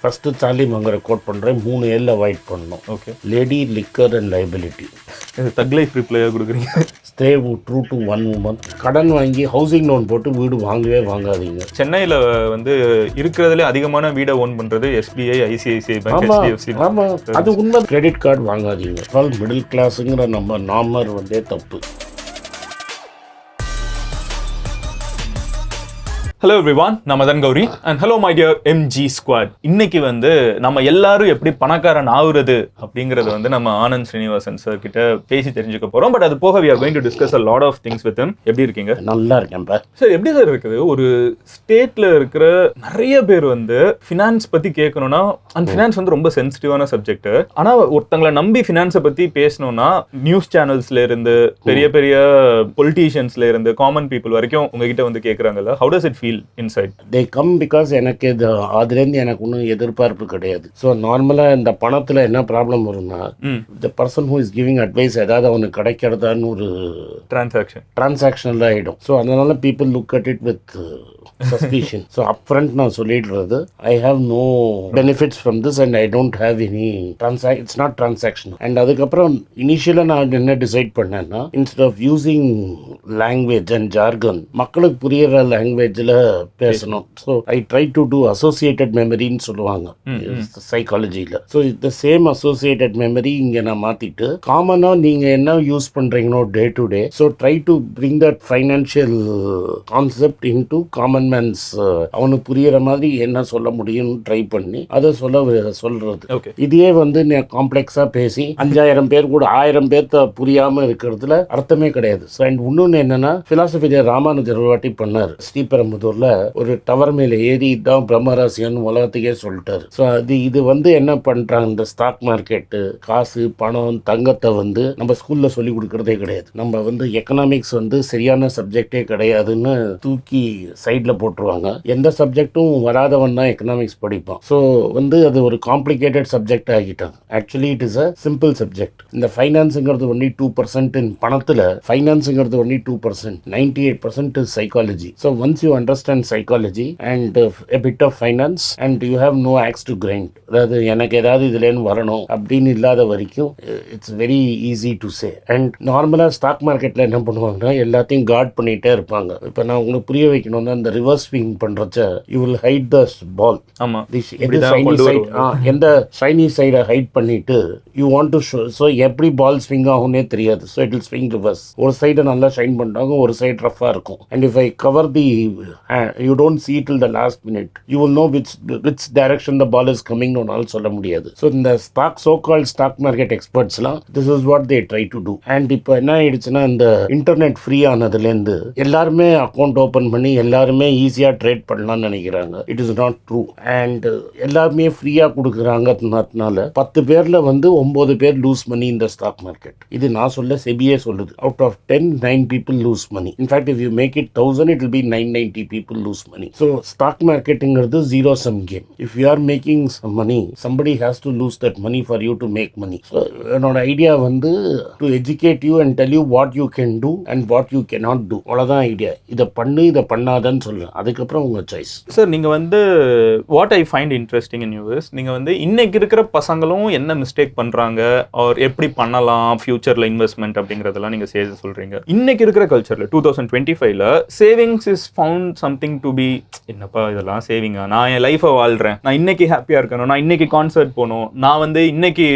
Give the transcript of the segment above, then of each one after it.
First Charlie மங்கரை code பண்ணுறேன், 3 ஏல அவாய்ட் பண்ணணும். Okay. Lady, liquor and liability. Thug life ரிப்ளையாக கொடுக்குறீங்க. Stay true to one woman. கடன் வாங்கி ஹவுசிங் லோன் போட்டு வீடு வாங்கவே வாங்காதீங்க. சென்னையில் வந்து இருக்கிறதுலே அதிகமான வீடை ஓன் பண்ணுறது எஸ்பிஐ, ஐசிஐசிஐ பேங்க், HDFC. ஆமாம், அது உண்மை. கிரெடிட் கார்டு வாங்காதீங்க. ஆல் மிடில் கிளாஸுங்கிற நம்ம நாமர் வந்தே தப்பு. ஹலோ எவ்ரிவான், நான் Madan Gowri and hello my dear MG squad. இன்னைக்கு வந்து நம்ம எல்லாரும் எப்படி பணக்காரன் ஆகுறது அப்படிங்கிறது வந்து நம்ம ஆனந்த் ஸ்ரீனிவாசன் சார் கிட்ட பேசி தெரிஞ்சுக்க போறோம். பட் அது போக we are going to discuss a lot of things with him. எப்படி இருக்கீங்க? நல்லா இருக்கேன் சார். எப்படி சார் இருக்குது? ஒரு ஸ்டேட்ல இருக்கிற நிறைய பேர் வந்து ஃபினான்ஸ் பத்தி கேட்கணும்னா, அண்ட் ஃபினான்ஸ் வந்து ரொம்ப சென்சிட்டிவான சப்ஜெக்ட். ஆனா ஒருத்தங்களை நம்பி ஃபினான்ஸை பத்தி பேசணும்னா நியூஸ் சேனல்ஸ்ல இருந்து பெரிய பெரிய பொலிட்டீஷியன்ஸ்ல இருந்து காமன் பீப்புள் வரைக்கும் உங்ககிட்ட வந்து கேட்கறாங்கல்ல. How does it feel inside? they come because எனக்கு இது அதுலேருந்து எனக்கு ஒன்றும் எதிர்பார்ப்பு கிடையாது. ஸோ நார்மலாக இந்த பணத்தில் என்ன ப்ராப்ளம் வரும்னா, the person who is giving advice ஏதாவது அவனுக்கு கிடைக்கிறதான்னு ஒரு டிரான்சாக்ஷனில் ஆகிடும். ஸோ அதனால people look at it with suspicion. So upfront நான் சொல்லிடுறது, I have no benefits from this and I don't have any it's not transaction. And அதுக்கப்புறம் இனிஷியலாக நான் என்ன டிசைட் பண்ணேன்னா, instead of using language and jargon, மக்களுக்கு புரியுற லாங்குவேஜில் பேசணும். So I try to do associated மெமரின்னு சொல்லுவாங்க சைக்காலஜியில். ஸோ இந்த சேம் அசோசியேட்டட் மெமரி இங்கே நான் மாற்றிட்டு காமனாக நீங்கள் என்ன யூஸ் பண்ணுறீங்களோ day to day, so try to bring that financial concept into common man's, அவனுக்கு புரிகிற மாதிரி என்ன சொல்ல முடியும்னு ட்ரை பண்ணி அதை சொல்கிறது. இதையே வந்து காம்ப்ளெக்ஸாக பேசி 5000 பேர் கூட 1000 பேர்த்த புரியாமல் இருக்கிறதுல அர்த்தமே கிடையாது. ஸோ அண்ட் இன்னொன்று என்னன்னா, ஃபிலாசபி ராமானுஜர் ஒரு வாட்டி பண்ணார். ஸ்ரீபெரும்புதூர்ல ஒரு டவர் மேல ஏறி தான் பிரம்மராசியன் உலகத்துக்கே சொல்லிட்டாரு. ஸோ இது வந்து என்ன பண்றாங்க, இந்த ஸ்டாக் மார்க்கெட்டு, காசு, பணம், தங்கத்தை வந்து நம்ம ஸ்கூல்ல சொல்லி கொடுக்கறதே கிடையாது. நம்ம வந்து எக்கனாமிக்ஸ் வந்து சரியான சப்ஜெக்டே கிடையாதுன்னு தூக்கி சைட்ல போட்டுருவாங்க. எந்த சப்ஜெக்டும் வராதவன் தான் எக்கனாமிக்ஸ் படிப்பான். ஸோ வந்து அது ஒரு காம்ப்ளிகேட்டட் சப்ஜெக்ட் ஆகிட்டாங்க. Actually it is a simple subject. இந்த ஃபைனான்ஸுங்கிறது ஒன்லி 2% பணத்துல, ஃபைனான்ஸுங்கிறது only 2%, 98% is psychology. So once you understand psychology and a bit of finance and you have no axe to grind, அதாவது எனக்கு ஏதாவது இதுலேருந்து வரணும் அப்படின்னு இல்லாத வரைக்கும் it's very easy to say. And நார்மலாக ஸ்டாக் மார்க்கெட்டில் என்ன பண்ணுவாங்கன்னா, எல்லாத்தையும் கார்ட் பண்ணிகிட்டே இருப்பாங்க. இப்போ நான் உங்களுக்கு புரிய வைக்கணும்னா, இந்த ரிவர்ஸ் ஸ்விங் பண்ணுறச்ச you will hide the ball. எந்த ஷைனி சைடை ஹைட் பண்ணிட்டு you want to show. So எப்படி பால் ஸ்விங் ஆகும்னே தெரியாது. So it will swing reverse. ஒரு சைடை நல்லா ஷைன் பண்ணுறாங்க, ஒரு சைடு ரஃபாக இருக்கும். And if I cover the you don't see till the last minute, you will know which direction the ball is coming on சொல்ல முடியாது. So இந்த so called stock market experts லாம் this is what they try to do. and இப்போ என்ன ஆயிடுச்சுன்னா, இந்த internet free ஆனதுலேருந்து எல்லாருமே account open பண்ணி எல்லாருமே ஈஸியாக ட்ரேட் பண்ணலாம்னு நினைக்கிறாங்க. It is not true. And எல்லாருமே ஃப்ரீயாக கொடுக்குறாங்கனால 10 பேரில் வந்து 9 பேர் லூஸ் மணி இந்த ஸ்டாக் மார்க்கெட். இது நான் சொல்ல, செபியே சொல்லுது. Out of 10, 9 people lose money. In fact, if you make it 1000, it will be 990 people lose money. So stock marketing is a zero sum game. If you are making some money, somebody has to lose that money for you to make money. So என்னோட idea வந்து to educate you and tell you what you can do and what you cannot do. அவ்வளோதான் idea. இதை பண்ணு, இதை பண்ணாதன்னு சொல்லுவேன். அதுக்கப்புறம் உங்க choice. Sir, நீங்கள் வந்து what I find interesting in use, நீங்கள் வந்து இன்னைக்கு இருக்கிற பசங்களும் என்ன மிஸ்டேக் பண்ணுறாங்க, ஆர் எப்படி பண்ணலாம் ஃபியூச்சரில் இன்வெஸ்ட்மெண்ட் அப்படிங்கிறதெல்லாம் நீங்கள் சொல்கிறீங்க. இன்னைக்கு இருக்கிற கல்ச்சரில் 2025ல savings is found something to be, என்னப்பா இதெல்லாம் சேவிங்கா, நான் என் லைஃபை வாழ்றேன், நான் இன்னைக்கு ஹாப்பியா இருக்கணும், நான் இன்னைக்கு கான்சர்ட் போகணும், நான் வந்து இன்னைக்கு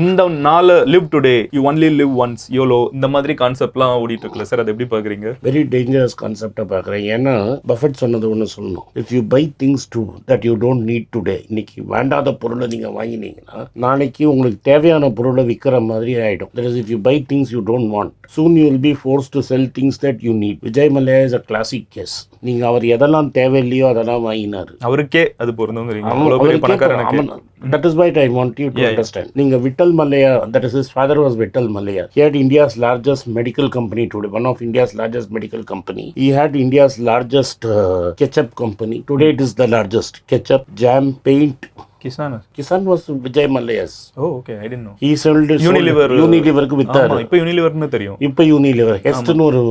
இந்த நாள் live today, you only live once, YOLO, இந்த மாதிரி கான்செப்ட்லாம் ஓடிட்டு இருக்குல்ல சார், அது எப்படி பாக்குறீங்க? வெரி டேஞ்சரஸ் கான்செப்டை பார்க்குறேன். ஏன்னா பஃபெட் சொன்னது ஒன்று சொல்லணும், if you buy things to that you don't need today, இன்னைக்கு வேண்டாத பொருளை நீங்க வாங்கினீங்கன்னா நாளைக்கு உங்களுக்கு தேவையான பொருளை விற்கிற மாதிரி ஆயிடும். That is, if you buy things you don't want, soon you will be forced to sell things that you need. Vijay Mallya is a classic case. நீங்க அவர் எதெல்லாம் தேவையில்லையோ அதெல்லாம் வாங்கினாரு. அவருக்கே அது பொருந்துங்கிறீங்க. That is why I want you to understand. நீங்க Vittal Mallya, that is his father was Vittal Malaya. He had India's largest medical company today, one of India's largest medical company. He had India's largest ketchup company. Today it is the largest. Ketchup, jam, paint, Kisan was Vijay Mallya's. Oh, okay, I didn't know. He sold Unileverக்கு வித்தாரு. இப்போ யூனிலிவர்னு தெரியும். இப்போ Unilever ஹெஸ்ட்னு ஒரு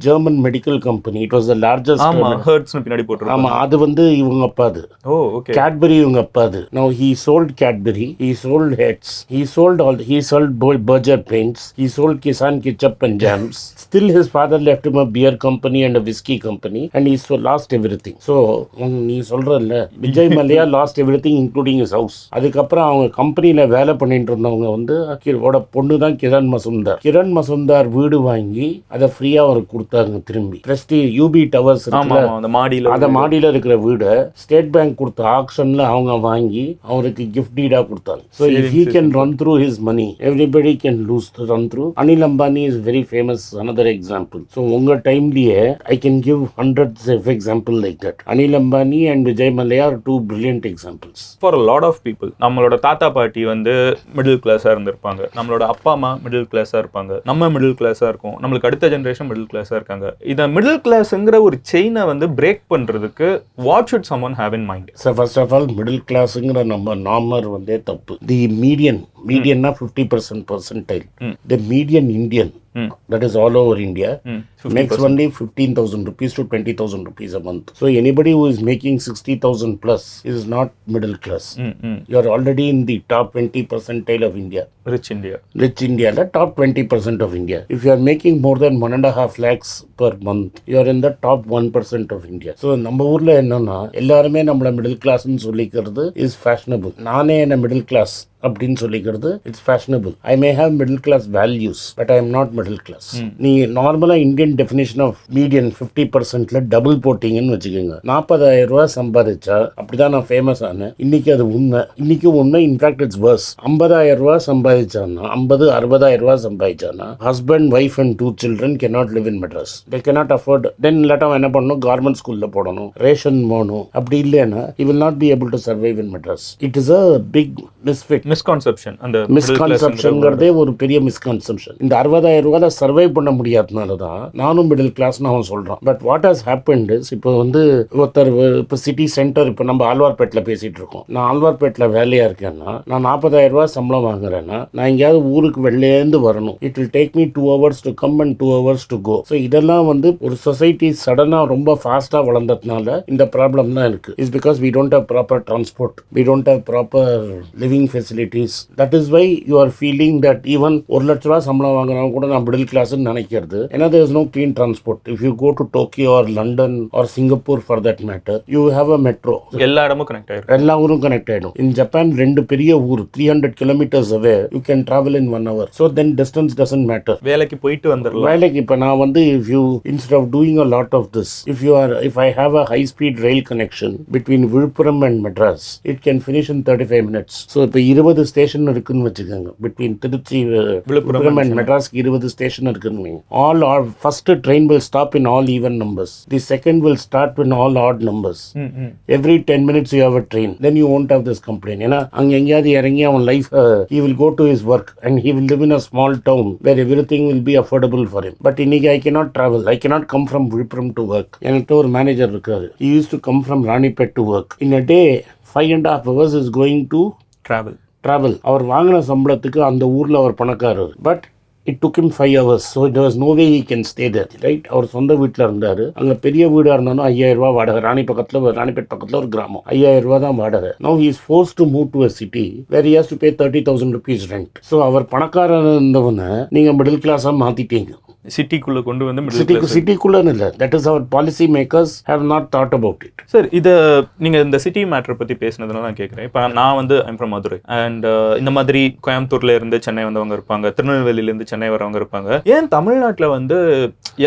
German medical company. It was the largest. ஆமா, ஹெர்ட்ஸ்னு பின்னாடி போட்டுருக்காங்க. ஆமா, அது வந்து இவங்க அப்பாது. ஓ, ஓகே. கேட்பரி இவங்க அப்பாது. Now he sold Cadbury, he sold Heads, he sold Berger paints, he sold Kisan ketchup and jams. Still his father left him a beer company and a whiskey company, and he lost everything. So நீ சொல்றல்ல, Vijay Mallya lost everything including his house. அதுக்கப்புறம் அவங்க கம்பெனில வேலை பண்ணிட்டு இருந்தவங்க வந்து பொண்ணு தான் கிரண் மசுந்தார். கிரண் மசுந்தார் வீடு வாங்கி அதை ஃப்ரீயா அவருக்கு கொடுத்தாங்க திரும்பி. பிரஸ்டி யூபி டவர்ஸ் அந்த மாடியில இருக்கிற வீடை ஸ்டேட் பேங்க் கொடுத்த ஆக்ஷன்ல அவங்க வாங்கி அவருக்கு கிஃப்ட் டீடா கொடுத்தாங்க. So if he can run through his money, everybody can run through. Anil Ambani is very famous, another example. So உங்க டைம்லயே I can give hundreds of example like that. Anil Ambani and Vijay Mallya are two brilliant examples. For a lot of people, நம்மளோட தாத்தா பாட்டி வந்து middle கிளாஸா இருந்திருப்பாங்க, நம்மளோட அப்பா அம்மா மிடில் கிளாஸா இருப்பாங்க, நம்ம மிடில் கிளாஸா இருக்கும், நம்மளுக்கு அடுத்த ஜெனரேஷன் மிடில் கிளாஸா இருக்காங்க. இத மிடில் கிளாஸ்ங்கிற ஒரு செயினை வந்து பிரேக் பண்றதுக்கு what should someone have in mind? So first of all, middle classங்கிற நம்ம நாமர் வந்தே தப்பு. The medianனா 50% percentile. The median Indian, that is all over India, makes only 15,000 rupees to 20,000 rupees a month. So anybody who is making 60,000 plus is not middle class. You are already in the top 20 percentile of India. Rich India, the top 20% of India. If you are making more than 1.5 lakhs per month, you are in the top 1% of India. So நம்ம ஊர்ல என்னன்னா எல்லாருமே நம்மள middle கிளாஸ்னு சொல்லிக்கிறது is fashionable. நானே என்ன middle class அப்படின்னு சொல்லிக்கிறது it's fashionable. I may have middle class values, but I am not middle class. நீ நார்மலாக இந்தியன் டெஃபினேஷன் ஆஃப் மீடியன் 50%ல டபுள் போட்டிங்கன்னு வச்சுக்கோங்க. 40,000 ரூபா சம்பாதிச்சா அப்படிதான் நான் ஃபேமஸ் ஆனேன். இன்னைக்கு அது உண்மை. In fact it's verse. 50,000 ரூபா சம்பாதிச்சானா 60,000 ரூபா சம்பாதிச்சானா husband wife and 2 children cannot live in Madras. They cannot afford. Then இல்லாட்டா என்ன பண்ணணும், கவர்மெண்ட் ஸ்கூல்ல போடணும், ரேஷன் போகணும். அப்படி இல்லைன்னா he will not be able to survive in Madras. It is a big misconception. அந்த மிஸ்கான்செப்ஷன்ங்கிறதே ஒரு பெரிய மிஸ்கான்செப்ஷன். இந்த 60,000 ரூபாயில சர்வை பண்ண முடியாதனால தான் நானும் மிடில் கிளாஸ்னு அவன் சொல்றான். But what has happened is, இப்போ வந்து ஒருத்தர் இப்போ சிட்டி சென்டர், இப்போ நம்ம ஆழ்வார்பேட்டில் பேசிட்டு இருக்கோம். நான் ஆழ்வார்பேட்டில் வேலையா இருக்கேன்னா நான் 40,000 ரூபாய் சம்பளம் வாங்குறேன்னா நான் எங்கேயாவது ஊருக்கு வெளிலேருந்து வரணும். It will take me 2 hours to come and 2 hours to go. So இதெல்லாம் வந்து ஒரு சொசைட்டி சடனா ரொம்ப ஃபாஸ்டா வளர்ந்ததுனால இந்த ப்ராப்ளம் தான் இருக்கு. Is because we don't have proper transport, we don't have proper living facilities. That is why you are feeling that even 1 லட்ச ரூபாய் சம்பளம் வாங்குறவங்க கூட நான் மிடில் கிளாஸ்னு நினைக்கிறது. ஏன்னா there is no clean transport. If you go to Tokyo or London or Singapore for that matter, you have a metro. எல்லா இடமும் கனெக்ட் ஆயிடும். எல்லா ஊரும் கனெக்ட் ஆயிடும். In Japan 2 பெரிய ஊர் 300 kilometers away, you can travel in 1 hour. So then distance doesn't matter. வேலைக்கு போயிட்டு வந்துடலாம். வேலைக்கு இப்போ நான் வந்து if you instead of doing a lot of this, if I have a high speed rail connection between Viluppuram and Madras, it can finish in 35 minutes. So இப்போ 20 station இருக்குன்னு வச்சுக்கோங்க. பிட்வீன் திருச்சி விழுப்புரம் அண்ட் மெட்ராஸ்க்கு 20 ஸ்டேஷன் இருக்குன்னு. All our first train will stop in all even numbers. The second will start in all odd numbers. Every 10 minutes you have a train. Then you won't have this complaint. ஏன்னா அங்க எங்கேயாவது இறங்கி அவன் life he will go to his work and he will live in a small town where everything will be affordable for him. But இன்னைக்கு I cannot travel. I cannot come from Villupuram to work. என்கிட்ட ஒரு manager இருக்காரு. He used to come from Ranipet to work. In a day 5.5 hours is going to travel. அவர் வாங்கின சம்பளத்துக்கு அந்த ஊர்ல அவர் பணக்காரர். But it took him 5 hours. So there was no way he can stay there, right? அவர் சொந்த வீட்டில் இருந்தாரு. அங்கே பெரிய வீடாக இருந்தாலும் 5,000 ரூபா வாடகை. ராணிப்பேட் பக்கத்தில் ஒரு கிராமம். 5,000 ரூபா தான் வாடகை. Now he is forced to move to a city where he has to pay 30,000 rupees rent. So அவர் பணக்காரர் இருந்தவனை நீங்கள் மிடில் கிளாஸாக மாற்றிட்டீங்க. சிட்டிக்குள்ள கொண்டு வந்து சிட்டிக்குள்ளன்னு இல்லை. That is our policy makers have not thought about it. Sir, இதை நீங்கள் இந்த சிட்டி மேட்டரை பற்றி பேசினதுனால நான் கேட்குறேன். இப்போ நான் வந்து ஐம் ஃப்ரம் மதுரை அண்ட் இந்த மாதிரி கோயம்புத்தூர்ல இருந்து சென்னை வந்தவங்க இருப்பாங்க, திருநெல்வேலியிலேருந்து சென்னை வரவங்க இருப்பாங்க. ஏன் தமிழ்நாட்டில் வந்து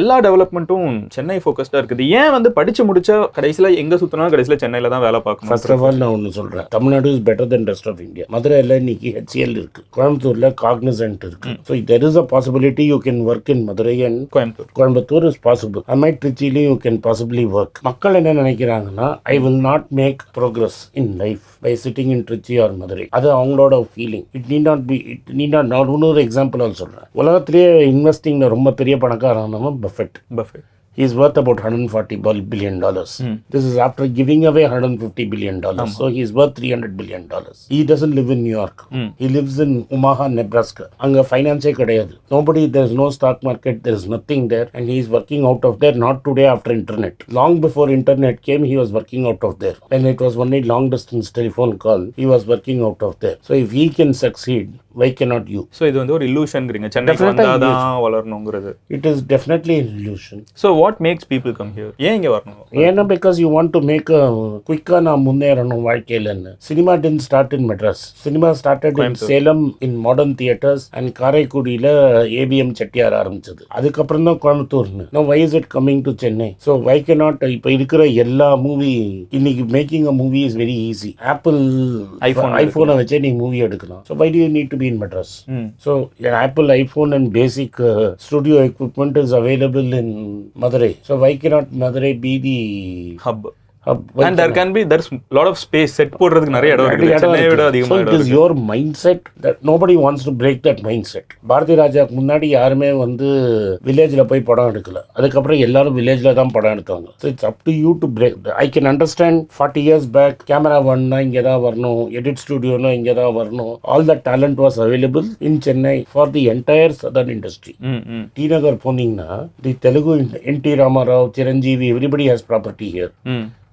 எல்லா டெவலப்மெண்ட்டும் சென்னை ஃபோக்கஸ்டாக இருக்குது? ஏன் வந்து படிச்சு முடிச்சா கடைசியில் எங்கே சுற்றினாலும் கடைசியில் சென்னையில் தான் வேலை பார்க்கணும்? ஃபர்ஸ்ட் ஆஃப் ஆல் நான் ஒன்று சொல்கிறேன். Tamil Nadu is better then rest of India. மதுரையில் இன்னைக்கு HCL இருக்கு, கோயம்புத்தூரில் காக்னிசன்ட் இருக்கு. So there is a possibility you can work in Madurai and Coimbatore is possible. I might Trichyli you can possibly work. மக்கள் என்ன நினைக்கிறாங்கன்னா I will not make progress in life by sitting in Trichy or Madurai. அது அவங்களோட feeling. It need not நான் இன்னொரு example சொல்கிறேன். உலகத்திலேயே இன்வெஸ்டிங்கில் ரொம்ப பெரிய பணக்காரனவன் Buffett. He's worth about $140 billion. This is after giving away $150 billion. So he's worth $300 billion. He doesn't live in New York. He lives in Omaha, Nebraska. Anga finance kadayadu. Nobody, there's no stock market, there's nothing there. And he's working out of there, not today after internet. Long before internet came, he was working out of there. When it was only long distance telephone call, he was working out of there. So if he can succeed, why cannot you? So இது வந்து ஒரு illusionங்கறீங்க சென்னைக்கு வந்தாதான் வளரணும்ங்கிறது. It is definitely an illusion. So what makes people come here? ஏன் இங்க வரணும்? ஏன்னா because you want to make a quicker நான் முன்னேறணும் வாழ்க்கையிலன்னு. Cinema didn't start in Madras. Cinema started in Salem in modern theaters and காரைக்குடியில ABM Chettiar ஆரம்பிச்சது. அதுக்கப்புறம் தான் கோயம்புத்தூர்னு. Now why is it coming to Chennai? So why cannot இப்ப இருக்கிற எல்லா movie இன்னைக்கு making a movie is very easy. Apple iPhone வச்சே நீ movie எடுக்கலாம். So why do you need to be in Madras? So your Apple iPhone and basic studio equipment is available in Madurai. So why cannot Madurai be the hub? And there's a lot of space set போடுறதுக்கு நிறைய இடம் இருக்கு. சென்னையை விட அதிகமா இடம் இருக்கு. So it is your mindset that nobody wants to break that mindset. Bharathi ராஜாக்கு முன்னாடி யாருமே வந்து வில்லேஜ்ல போய் படம் எடுக்கல. அதுக்கப்புறம் எல்லாரும் வில்லேஜ்ல தான் படம் எடுத்தாங்க. So it's up to you to break. I can understand 40 years back camera ஒன்னா இங்க தான் வரணும், எடிட் ஸ்டுடியோனா இங்க தான் வரணும். All the talent was available in Chennai for the entire southern industry. T Nagar போனீங்கன்னா the Telugu NT Ramarao, Chiranjeevi, everybody has property here.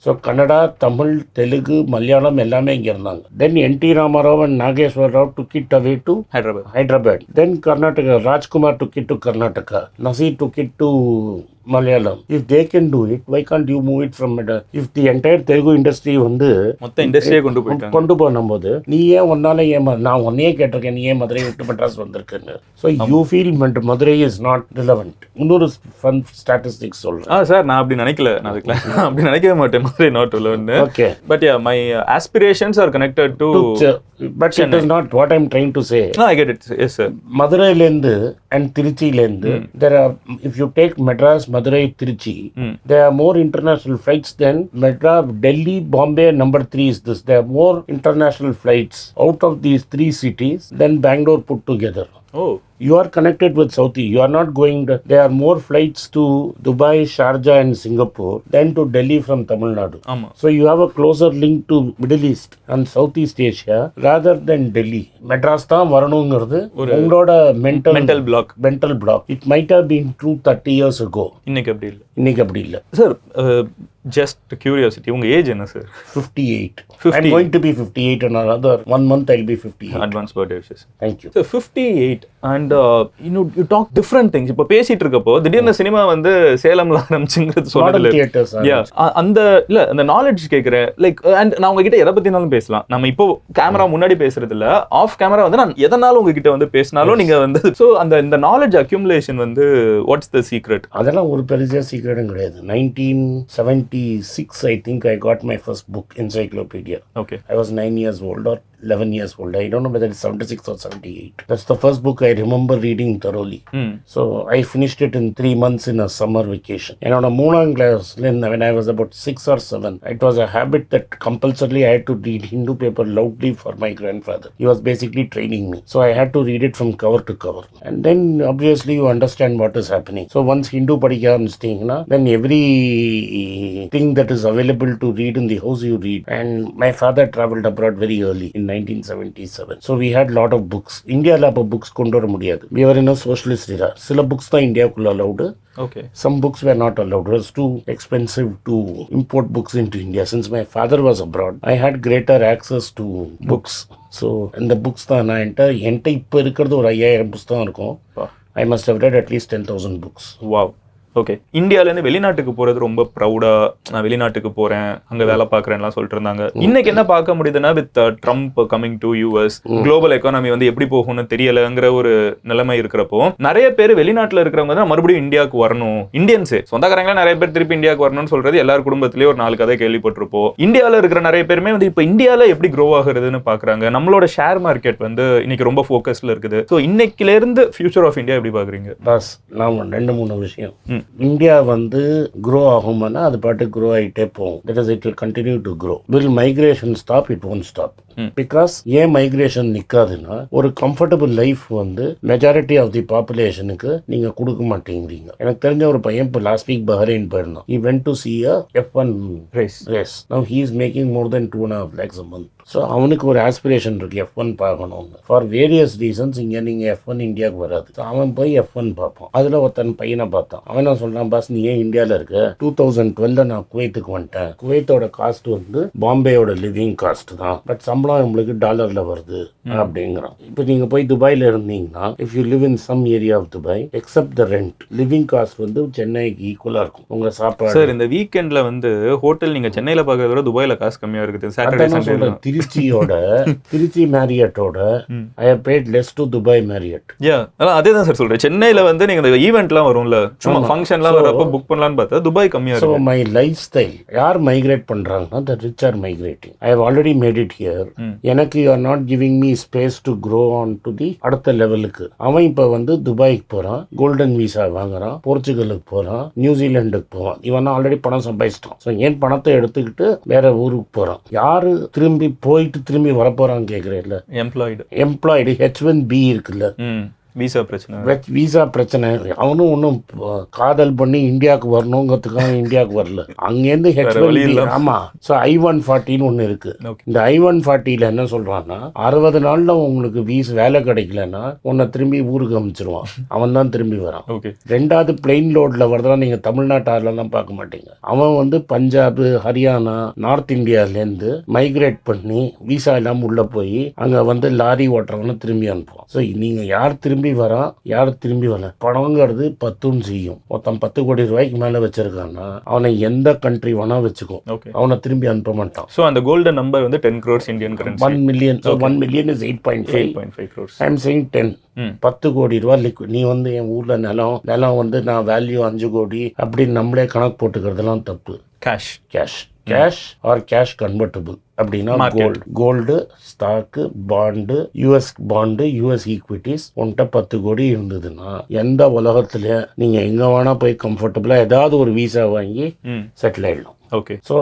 So Kannada, Tamil, Telugu, Malayalam எல்லாமே இங்க இருந்தாங்க. Then NT Ramarao and Nageshwar Rao took it away to Hyderabad. Then Karnataka, Rajkumar took it to Karnataka. Nasir took it to Malayalam. If they can do it, why can't you move it from Madras? If the entire Telugu industry வந்து மொத்த இண்டஸ்ட்ரியை கொண்டு போகும்போது நீ ஏன் ஒன்னால நான் ஒன்னையே கேட்டிருக்கேன், நீ ஏன் மதுரை விட்டு மெட்ராஸ் வந்திருக்குன்னு. So you feel Madurai is not relevant. இன்னொரு ஃபன் ஸ்டாட்டிஸ்டிக்ஸ் சொல்றேன். சார் நான் அப்படி நினைக்கல, நான் அப்படி நினைக்கவே மாட்டேன். Madurai not relevant. Okay, but yeah my aspirations R connected to but it is not what I'm trying to say. No, I get it. Yes sir. மதுரையிலேருந்து and திருச்சியிலேருந்து there are, if you take Madras, Madurai, Trichy, there are more international flights than Madras, Delhi, Bombay, number 3 is this. There are more international flights out of these 3 cities than Bangalore put together. Oh. You are connected with Saudi. You are not going to, there are more flights to Dubai, Sharjah and Singapore than to Delhi from Tamil Nadu. So you have a closer link to Middle East and Southeast Asia rather than Delhi. Madras தான் வரணுங்கிறது உங்களோட mental block. It might have been true 30 years ago. இன்னைக்கு அப்படி இல்ல. Sir, just curiosity, உங்க age என்ன sir? 58. I'm going to be 58 in another 1 month. I'll be 58. Advance birthday wishes. Thank you. So 58 and you talk different things. இப்போ பேசிட்டு இருக்கப்போ திடீர்னு cinema வந்து சேலம்ல ஆரம்பிச்சுங்கிறது சொன்னதுல அந்த நாலேஜ் கேக்குறேன். லைக் அண்ட் நான் உங்ககிட்ட எதை பத்தினாலும் பேசலாம். நம்ம இப்போ கேமரா முன்னாடி பேசுறது இல்ல, ஆஃப் கேமரா வந்து நான் எதனாலும் உங்ககிட்ட வந்து பேசினாலும் நீங்க வந்து ஸோ இந்த நாலேஜ் அக்யூமுலேஷன் வந்து வாட்ஸ் த சீக்ரெட்? அதெல்லாம் ஒரு பெரிய சீக்ரெட்டும் கிடையாது. 1976 I think I got my first book, encyclopedia. Okay. I was 9 years old or 11 years old. I don't know whether it's 76 or 78. That's the first book I remember reading thoroughly. So I finished it in 3 months in a summer vacation. And on a மூணாம் class, when I was about 6 or 7, it was a habit that compulsorily I had to read Hindu paper loudly for my grandfather. He was basically training me. So I had to read it from cover to cover. And then obviously you understand what is happening. So once Hindu படிக்க ஆரம்பிச்சிட்டீங்கன்னா, then every thing that is available to read in the house you read. And my father traveled abroad very early in 1977. So we had lot of books. Indiaல அப்போ books கொண்டு வர முடியாது. We were in a socialist era. சில books தான் இந்தியாவுக்குள்ள allowed. Okay. Some books were not allowed. It was too expensive to import books into India. Since my father was abroad, I had greater access to books. So இந்த books தான் நான் என்கிட்ட இப்போ இருக்கிறது ஒரு 5000 புத்தகம் இருக்கும். I must have read at least 10,000 books. Wow. Okay, இந்தியாவிலேருந்து வெளிநாட்டுக்கு போகிறது ரொம்ப ப்ரௌடா, நான் வெளிநாட்டுக்கு போகிறேன் அங்கே வேலை பார்க்குறேன்லாம் சொல்லிட்டு இருந்தாங்க. இன்னைக்கு என்ன பார்க்க முடியுதுன்னா, with Trump coming to US, global economy வந்து எப்படி போகும்னு தெரியலைங்கிற ஒரு நிலைமை இருக்கிறப்போ நிறைய பேர் வெளிநாட்டில் இருக்கிறவங்க தான் மறுபடியும் இந்தியாவுக்கு வரணும். இந்தியன்ஸு சொந்தக்காரங்களா நிறைய பேர் திருப்பி இந்தியாவுக்கு வரணும்னு சொல்றது எல்லார் குடும்பத்திலேயே ஒரு 4 கதை கேள்விப்பட்டிருப்போம். இந்தியாவில் இருக்கிற நிறைய பேருமே வந்து இப்போ இந்தியாவில் எப்படி க்ரோ ஆகுறதுன்னு பார்க்குறாங்க. நம்மளோட ஷேர் மார்க்கெட் வந்து இன்னைக்கு ரொம்ப ஃபோக்கஸ்ல இருக்குது. ஸோ இன்னைக்குலேருந்து ஃபியூச்சர் ஆஃப் இந்தியா எப்படி பார்க்குறீங்க? பாஸ், நான் 2-3 விஷயம். இந்தியா வந்து க்ரோ ஆகும்னா அது பாட்டு க்ரோ ஆகிட்டே போகும். That is, it will continue to grow. Will migration stop? It won't stop. Because ஏன் மைக்ரேஷன் நிக்காதுன்னா ஒரு கம்ஃபர்டபுள் லைஃப் வந்து மெஜாரிட்டி ஆஃப் தி பாப்புலேஷனுக்கு நீங்க கொடுக்க மாட்டேங்கிறீங்க. எனக்கு தெரிஞ்ச ஒரு பையன் இப்போ லாஸ்ட் வீக் பஹ்ரைன் போயிருந்தான். he went to see a F1 race. Now he is making more than 2.5 lakhs a month. So அவனுக்கு ஒரு ஆஸ்பிரேஷன் இருக்கு F1 பார்க்கணும்னு. ஃபார் வேரியஸ் ரீசன்ஸ் இங்கே நீங்கள் F1 இந்தியாவுக்கு வராது. ஸோ அவன் போய் F1 பார்ப்பான். அதில் ஒருத்தன் பையனை பார்த்தான். அவன் என்ன சொல்கிறான், பாஸ் நீ ஏன் இந்தியாவில் இருக்க, 2012 நான் குவைத்துக்கு வந்துட்டேன். குவைத்தோட காஸ்ட் வந்து பாம்பேயோட லிவிங் காஸ்ட் தான், பட் சம்பளம் நம்மளுக்கு டாலரில் வருது அப்படிங்கிறான். இப்போ நீங்கள் போய் துபாயில் இருந்தீங்கன்னா if you live in some area of Dubai except the rent, living cost வந்து சென்னைக்கு ஈக்குவலாக இருக்கும். உங்கள் சாப்பாடு சார் இந்த வீக்கெண்டில் வந்து ஹோட்டல் நீங்கள் சென்னையில் பார்க்கறத விட துபாயில் காசு கம்மியாக இருக்குது. சாட்டர்டே சண்டே திருச்சி மேரியட்டோட I have paid less to Dubai Marriott. அதே தான் சார் சொல்றேன். சென்னையில வந்து நீங்க இந்த ஈவென்ட்லாம் வரும்ல, சும்மா ஃபங்க்ஷன்லாம் வரப்போ புக் பண்ணலாம்னு பார்த்தா துபாய் கம்மியா இருக்கு. ஸோ மை லைஃப் ஸ்டைல் யார் மைக்ரேட் பண்றாங்கன்னா the rich are migrating. I have already made it here. எனக்கு you are not giving me space to grow on to the அடுத்த லெவலுக்கு. அவன் இப்போ வந்து துபாய்க்கு போறான், கோல்டன் வீசா வாங்குறான், போர்ச்சுகலுக்கு போறான், நியூசிலாண்டுக்கு போவான். இவன் ஆல்ரெடி பணம் சம்பாதிச்சிட்டான். ஸோ ஏன் பணத்தை எடுத்துக்கிட்டு வேற ஊருக்கு போறான். யாரு திரும்பி போயிட்டு திரும்பி வரப்போறான்னு கேட்குறேன்ல, எம்ப்ளாய்டு H1B இருக்குல்ல, விசா பிரச்சனை. அவனும் ஒன்றும் காதல் பண்ணி இந்தியாவுக்கு வரணுங்கிறதுக்காக இந்தியாவுக்கு வரல, அங்கேருந்து H1B. ஆமா. ஸோ I-140 ஒன்று இருக்கு. இந்த I-140 என்ன சொல்றான்னா 60 நாள்ல உங்களுக்கு வேலை கிடைக்கலன்னா உன்னை திரும்பி ஊருக்கு அமைச்சிருவான். அவன் தான் திரும்பி வரான். ரெண்டாவது பிளெயின் லோட்ல வரதெல்லாம் நீங்க தமிழ்நாட்டாரெல்லாம் பார்க்க மாட்டீங்க. அவன் வந்து பஞ்சாப், ஹரியானா, நார்த் இந்தியாவிலேருந்து மைக்ரேட் பண்ணி விசா இல்லாமல் உள்ள போய் அங்க வந்து லாரி ஓட்டுறவன திரும்பி அனுப்புவான். ஸோ நீங்க யார் திரும்பி வரான் யார் திரும்பி வரல, பணங்கிறது 10 செய்யும். மொத்தம் 10 கோடி ரூபாய்க்கு மேல வச்சிருக்கான்னா அவனை எந்த கண்ட்ரி வேணா வச்சுக்கும், அவனை திரும்பி அனுப்ப மாட்டான். சோ அந்த கோல்டன் நம்பர் வந்து 10 crores Indian currency. 1 million. So 1 million is 8.5 crores. I am saying 10. 10 கோடி ரூபாய் லிக்விட். நீ வந்து என் ஊர்ல நிலம் வந்து நான் வேல்யூ 5 கோடி அப்படின்னு நம்மளே கணக்கு போட்டுக்கிறதுலாம் தப்பு. கேஷ் ஆர் கேஷ் கன்வெர்ட்டபிள் அப்படின்னா gold, stock, bond, US bond, US equities உன்கிட்ட 10 கோடி இருந்ததுன்னா எந்த உலகத்துல நீங்க எங்க வேணா போய் கம்ஃபர்டபுளா ஏதாவது ஒரு வீசா வாங்கி செட்டில் ஆயிடலாம். ஓகே. ஸோ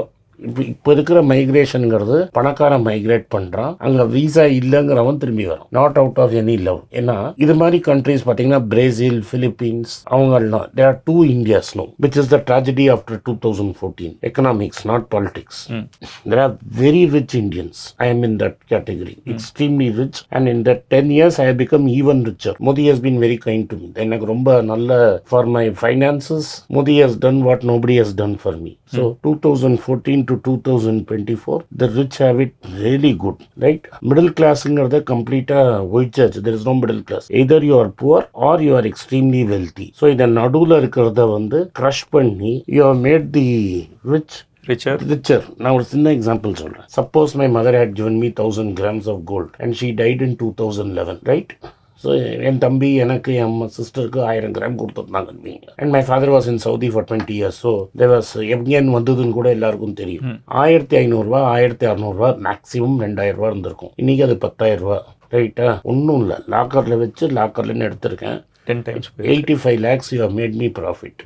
இப்போ இருக்கிற மைக்ரேஷனுங்கிறது பணக்காரன் மைக்ரேட் பண்றான், அங்க வீசா இல்லைங்கிறவன் திரும்பி வரும். Not out of any love. ஏன்னா இது மாதிரி கண்ட்ரிஸ் பார்த்தீங்கன்னா பிரேசில், பிலிப்பீன்ஸ், அவங்கெல்லாம் there are 2 Indias now, which is the tragedy after 2014. Economics, not politics. There are very rich Indians. I am in that category. Extremely rich, and in that 10 years I have become even richer. Modi has been very kind to me. எனக்கு ரொம்ப நல்ல for my finances. Modi has done what nobody has done for me. So 2014 to 2024 the rich have it really good, right? Middle classங்கிறத கம்ப்ளீட்டா ஒழிச்சாச்சு. there is no middle class. either you are poor or you are extremely wealthy. so இத நடுவுல இருக்கிறத வந்து crush பண்ணி you have made the richer. நான் ஒரு சின்ன example சொல்றேன். suppose my mother had given me 1000 grams of gold and she died in 2011, right? So என் தம்பி எனக்கு என் சிஸ்டருக்கு 1000 கிராம் கொடுத்துருந்தாங்க. And my father was in Saudi for 20 years. So there was எங்கேன்னு வந்ததுன்னு கூட எல்லாருக்கும் தெரியும். 1500 1600 மேக்ஸிமம் 2000 இருந்திருக்கும். இன்னைக்கு அது 10,000. ரைட்டா? ஒன்றும் இல்லை, லாக்கரில் வச்சு லாக்கர்லன்னு எடுத்திருக்கேன். 10 times 85 lakhs you have made me profit.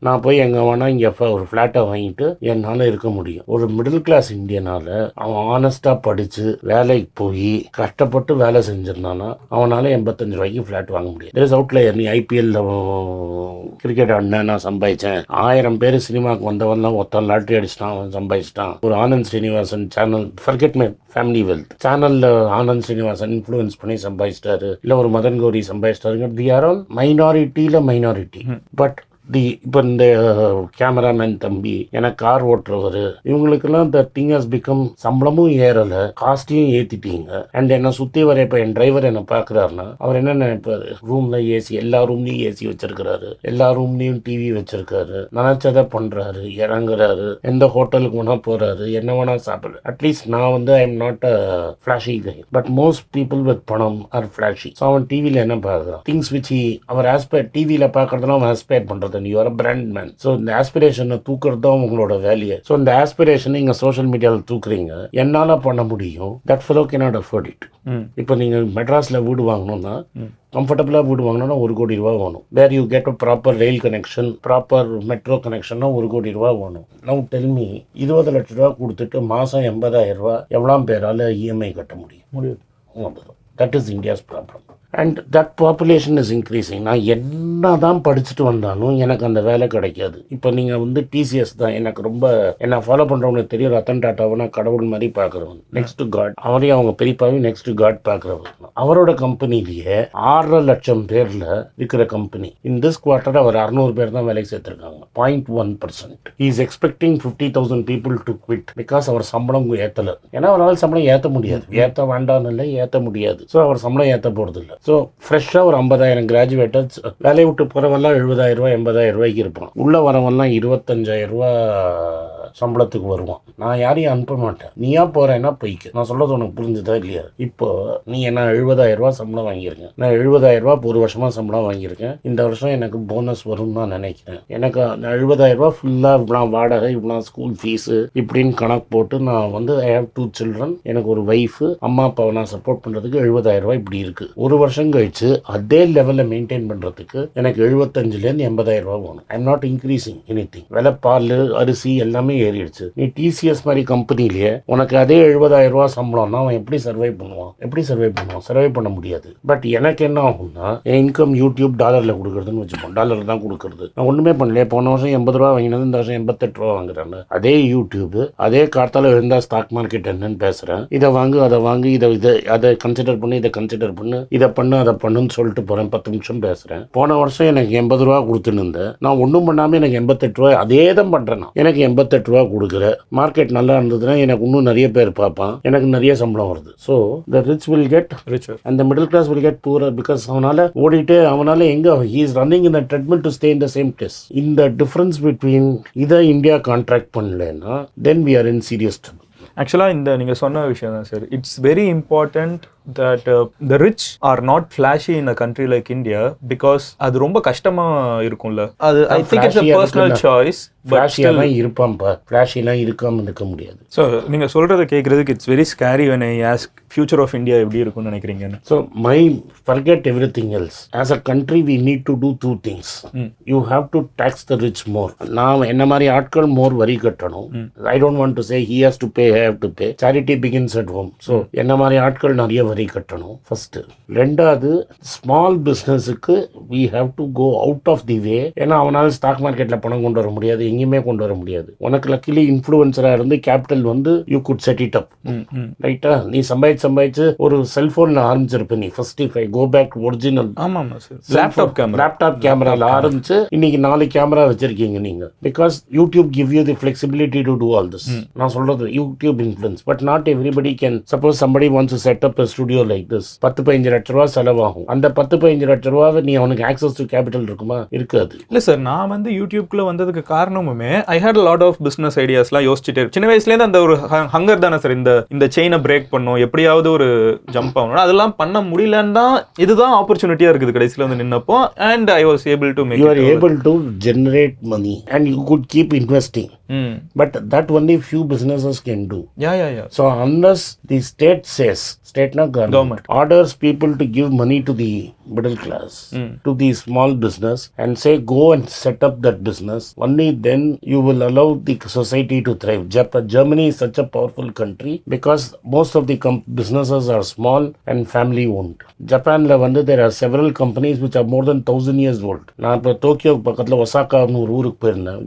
நான் போய் எங்க வேணா இங்க ஒரு ஃபிளாட்டை வாங்கிட்டு என்னால இருக்க முடியும். ஒரு மிடில் கிளாஸ் இந்தியனால அவன் ஆனஸ்டா படிச்சு வேலைக்கு போய் கஷ்டப்பட்டு வேலை செஞ்சிருந்தானா அவனால 85 ரூபாய்க்கு ஃபிளாட் வாங்க முடியும். there is outlier. நீ ஐபிஎல்ல கிரிக்கெட் ஆடின நான் சம்பாதிச்சேன், 1000 பேர் சினிமாவுக்கு வந்தவன்லாம் ஒருத்தன் லாட்ரி அடிச்சிட்டான், அவன் சம்பாதிச்சிட்டான். ஒரு Anand Srinivasan channel, forget my family wealth சேனல்ல ஆனந்த் ஸ்ரீனிவாசன் இன்ஃப்ளூயன்ஸ் பண்ணி சம்பாதிச்சிட்டாரு, இல்ல ஒரு Madan Gowri சம்பாதிச்சிட்டாருங்க. They are all minority. But இப்போ இந்த கேமராமேன் தம்பி, எனக்கு கார் ஓட்டுறவர், இவங்களுக்கெல்லாம் த திங் ஹஸ் பிகம் சம்பளமும் ஏறல, காஸ்டையும் ஏத்திட்டீங்க. அண்ட் என்னை சுற்றி வர இப்போ என் டிரைவர் என்ன பார்க்குறாருன்னா அவர் என்ன நினைப்பாரு, ரூம்ல ஏசி, எல்லா ரூம்லையும் ஏசி வச்சிருக்கிறாரு, எல்லா ரூம்லையும் டிவி வச்சிருக்காரு, நினைச்சதை பண்றாரு, இறங்குறாரு, எந்த ஹோட்டலுக்கு வேணா போறாரு, என்ன வேணா சாப்பிடுறாரு. அட்லீஸ்ட் நான் வந்து ஐ am not a flashy guy, but most people with பணம் ஆர் ஃபிளாஷி. ஸோ அவன் டிவியில் என்ன பார்க்குறான், திங்ஸ் விச் அவர் ஆஸ்பெக்ட் டிவியில் பார்க்கறதுலாம் அவன் ஆஸ்பெக்ட் பண்றது important. You are a brand man. So இந்த ஆஸ்பிரேஷனை தூக்குறது தான் உங்களோட வேலையை. ஸோ இந்த ஆஸ்பிரேஷனை நீங்கள் சோஷியல் மீடியாவில் தூக்குறீங்க, என்னால் பண்ண முடியும். That fellow cannot afford it. இப்போ நீங்கள் மெட்ராஸில் வீடு வாங்கணும்னா, கம்ஃபர்டபுளாக வீடு வாங்கணும்னா 1 கோடி ரூபா வேணும். Where you get a proper rail connection, proper metro கனெக்ஷன்னா 1 கோடி ரூபா வேணும். நவ் டெல் மீ, 20 லட்ச ரூபா கொடுத்துட்டு மாதம் 80,000 ரூபா எவ்வளோ பேரால் இஎம்ஐ கட்ட முடியாது. That is India's problem. And that population is increasing. நான் என்ன தான் படிச்சுட்டு வந்தாலும் எனக்கு அந்த வேலை கிடைக்காது. இப்போ நீங்கள் வந்து டிசிஎஸ் தான் எனக்கு ரொம்ப என்ன ஃபாலோ பண்ணுறவங்களுக்கு தெரியும். ரத்தன் டாட்டாவை நான் கடவுள் மாதிரி பார்க்குறவன், நெக்ஸ்ட் காட். அவரையும் அவங்க பெரியப்பாவையும் நெக்ஸ்ட் காட் பார்க்குறவன். அவரோட கம்பெனிலேயே 6 லட்சம் பேரில் இருக்கிற கம்பெனி இன் திஸ் குவார்ட்டர் அவர் 600 பேர் தான் வேலைக்கு சேர்த்துருக்காங்க. 0.1%. He is expecting 50,000 people to quit because அவர் சம்பளம் ஏற்றலை. ஏன்னா அவரால் சம்பளம் ஏற்ற முடியாது. ஏற்ற வேண்டாம்னு இல்லை, ஏற்ற முடியாது. ஸோ அவர் சம்பளம் ஏற்ற போகிறது இல்லை. ஸோ ஃப்ரெஷ்ஷாக ஒரு 50,000 கிராஜுவேட்டர்ஸ் வேலையை விட்டு போகிறவெல்லாம் 70,000 ரூபா 80,000 ரூபாய்க்கு இருப்பான். உள்ளே வரவெல்லாம் 25,000 ரூபா சம்பளத்துக்கு வருவான். நான் யாரையும் அனுப்ப மாட்டேன். நீயா போகிறேன்னா போய்க்கு. நான் சொல்கிறது உனக்கு புரிஞ்சுதா இல்லையா? இப்போ நீ என்ன 70,000 ரூபா சம்பளம் வாங்கியிருக்கேன். நான் 70,000 ரூபா ஒரு வருஷமாக சம்பளம் வாங்கியிருக்கேன். இந்த வருஷம் எனக்கு போனஸ் வரும்னு தான் நினைக்கிறேன். எனக்கு 70,000 ரூபா ஃபுல்லாக இவ்வளோ வாடகை, இவ்வளோ ஸ்கூல் ஃபீஸு இப்படின்னு கணக்கு போட்டு நான் வந்து ஐ ஹேவ் 2 children, எனக்கு ஒரு ஒய்ஃபு, அம்மா அப்பாவை நான் சப்போர்ட் பண்ணுறதுக்கு 70,000 ரூபா இப்படி இருக்குது. ஒரு வருஷம் கழிச்சு அதே லெவலில் மெயின்டைன் பண்ணுறதுக்கு எனக்கு 75,000 80,000 ரூபா வேணும். ஐ எம் நாட் இன்க்ரீசிங் எனிதிங். விலை பால் அரிசி எல்லாமே ஏறிடுச்சு. நீ டிசிஎஸ் மாதிரி கம்பெனிலேயே உனக்கு அதே 70,000 ரூபா சம்பளம்னா அவன் எப்படி சர்வை பண்ணுவான்? சர்வை பண்ண முடியாது. பட் எனக்கு என்ன ஆகும்னா, என் இன்கம் யூடியூப் டாலரில் கொடுக்குறதுன்னு வச்சுப்போம். டாலர் தான் கொடுக்குறது. நான் ஒன்றுமே பண்ணல. போன வருஷம் 80 ரூபா வாங்கினது இந்த வருஷம் 88 ரூபா வாங்குறாங்க. அதே யூடியூப் அதே கார்த்தால இருந்தால் ஸ்டாக் மார்க்கெட் என்னன்னு பேசுகிறேன். இதை வாங்கு அதை வாங்கு, அதை கன்சிடர் பண்ணு, இதை கன்சிடர் பண்ணு, இதை பண்ணு அதை பண்ணுன்னு சொல்லிட்டு போகிறேன். 10 நிமிஷம் பேசுகிறேன். போன வருஷம் எனக்கு 80 ரூபா கொடுத்துன்னு இருந்தேன். நான் ஒன்றும் பண்ணாமல் எனக்கு 88 ரூபா அதே தான் பண்ணுறேன். எனக்கு 88 ரூபா கொடுக்குற மார்க்கெட் நல்லா இருந்ததுன்னா எனக்கு இன்னும் நிறைய பேர் பார்ப்பான். எனக்கு நிறைய சம்பளம் வருது. So the rich will get richer and the middle class will get poorer because அவனால் ஓடிட்டு அவனால் எங்கே he is running in the treadmill to stay in the same test. இந்த டிஃப்ரென்ஸ் பிட்வீன் இதை இந்தியா கான்ட்ராக்ட் பண்ணலன்னா then we are in serious trouble. ஆக்சுவலாக இந்த நீங்கள் சொன்ன விஷயம் தான் sir. It's very important that the rich are not flashy in a country like India because அது ரொம்ப கஷ்டமா இருக்கும்ல. அது I think it's a personal choice. ஃப்ளாஷியாக தான் இருப்பான்ப்பா. ஃப்ளாஷிலாம் இருக்காமல் இருக்க முடியாது. ஸோ நீங்கள் சொல்கிறத கேட்குறதுக்கு it's very scary when I ask future of India எப்படி இருக்கும்னு நினைக்கிறீங்கன்னு. So forget everything else. As a country we need to do 2 things. You have to tax the rich more. நான் என்ன மாதிரி ஆட்கள் மோர் வரி கட்டணும். I don't want to say he has to pay, I have to pay. Charity begins at home. So என்ன மாதிரி ஆட்கள் நிறைய வரி கட்டணும் ஃபர்ஸ்ட். ரெண்டாவது small பிஸ்னஸுக்கு we have to go out of the way. ஏன்னா அவனால் ஸ்டாக் மார்க்கெட்டில் பணம் கொண்டு வர முடியாது, எங்கேயுமே கொண்டு வர முடியாது. உனக்கு லக்கிலி இன்ஃப்ளூயன்சராக இருந்து கேபிட்டல் வந்து you good set it up. ரைட்டா? நீ சம்பாதிச்சு ஒரு செல்ஃபோனில் ஆரம்பிச்சிருப்ப. நீ first if I go back original laptop கேமராவில் ஆரம்பிச்சு இன்னைக்கு 4 கேமரா வச்சிருக்கீங்க நீங்க. Because YouTube give you the flexibility to do all this. நான் சொல்றது YouTube influence. But not everybody can. Suppose somebody wants to set up a studio like this, 10-15 லட்ச ரூபா செலவாகும். அந்த 10-15 லட்ச ரூபாவை நீ அவனுக்கு ஆக்சஸ் டு கேபிட்டல் இருக்குமா? இருக்காது. இல்லை சார், நான் வந்து யூடியூப்ல வந்ததுக்கு காரணமுமே ஐ ஹேட் லாட் ஆஃப் பிஸ்னஸ் ஐடியாஸ்லாம் யோசிச்சுட்டு சின்ன வயசுலேருந்து அந்த ஒரு ஹங்கர் தானே சார். இந்த செயினை பிரேக் பண்ணும், எப்படியாவது ஒரு ஜம்ப் ஆகணும். அதெல்லாம் பண்ண முடியலன்னு தான் இதுதான் ஆப்பர்ச்சுனிட்டியா இருக்குது கடைசியில் வந்து நின்னப்போ. And I was able to make. You are able to generate money and you could keep investing. But that only few businesses can do. Yeah. So unless the state says, state na government orders people to give money to the middle class, to the small business and say go and set up that business, only then you will allow the society to thrive. Germany is such a powerful country because most of the businesses are small and family owned. Japan la vandu there are several companies which are more than 1,000 years old. Na ipo Tokyo பக்கத்துல Osaka னு ஒரு ஊருக்கு போயிருந்தேன்.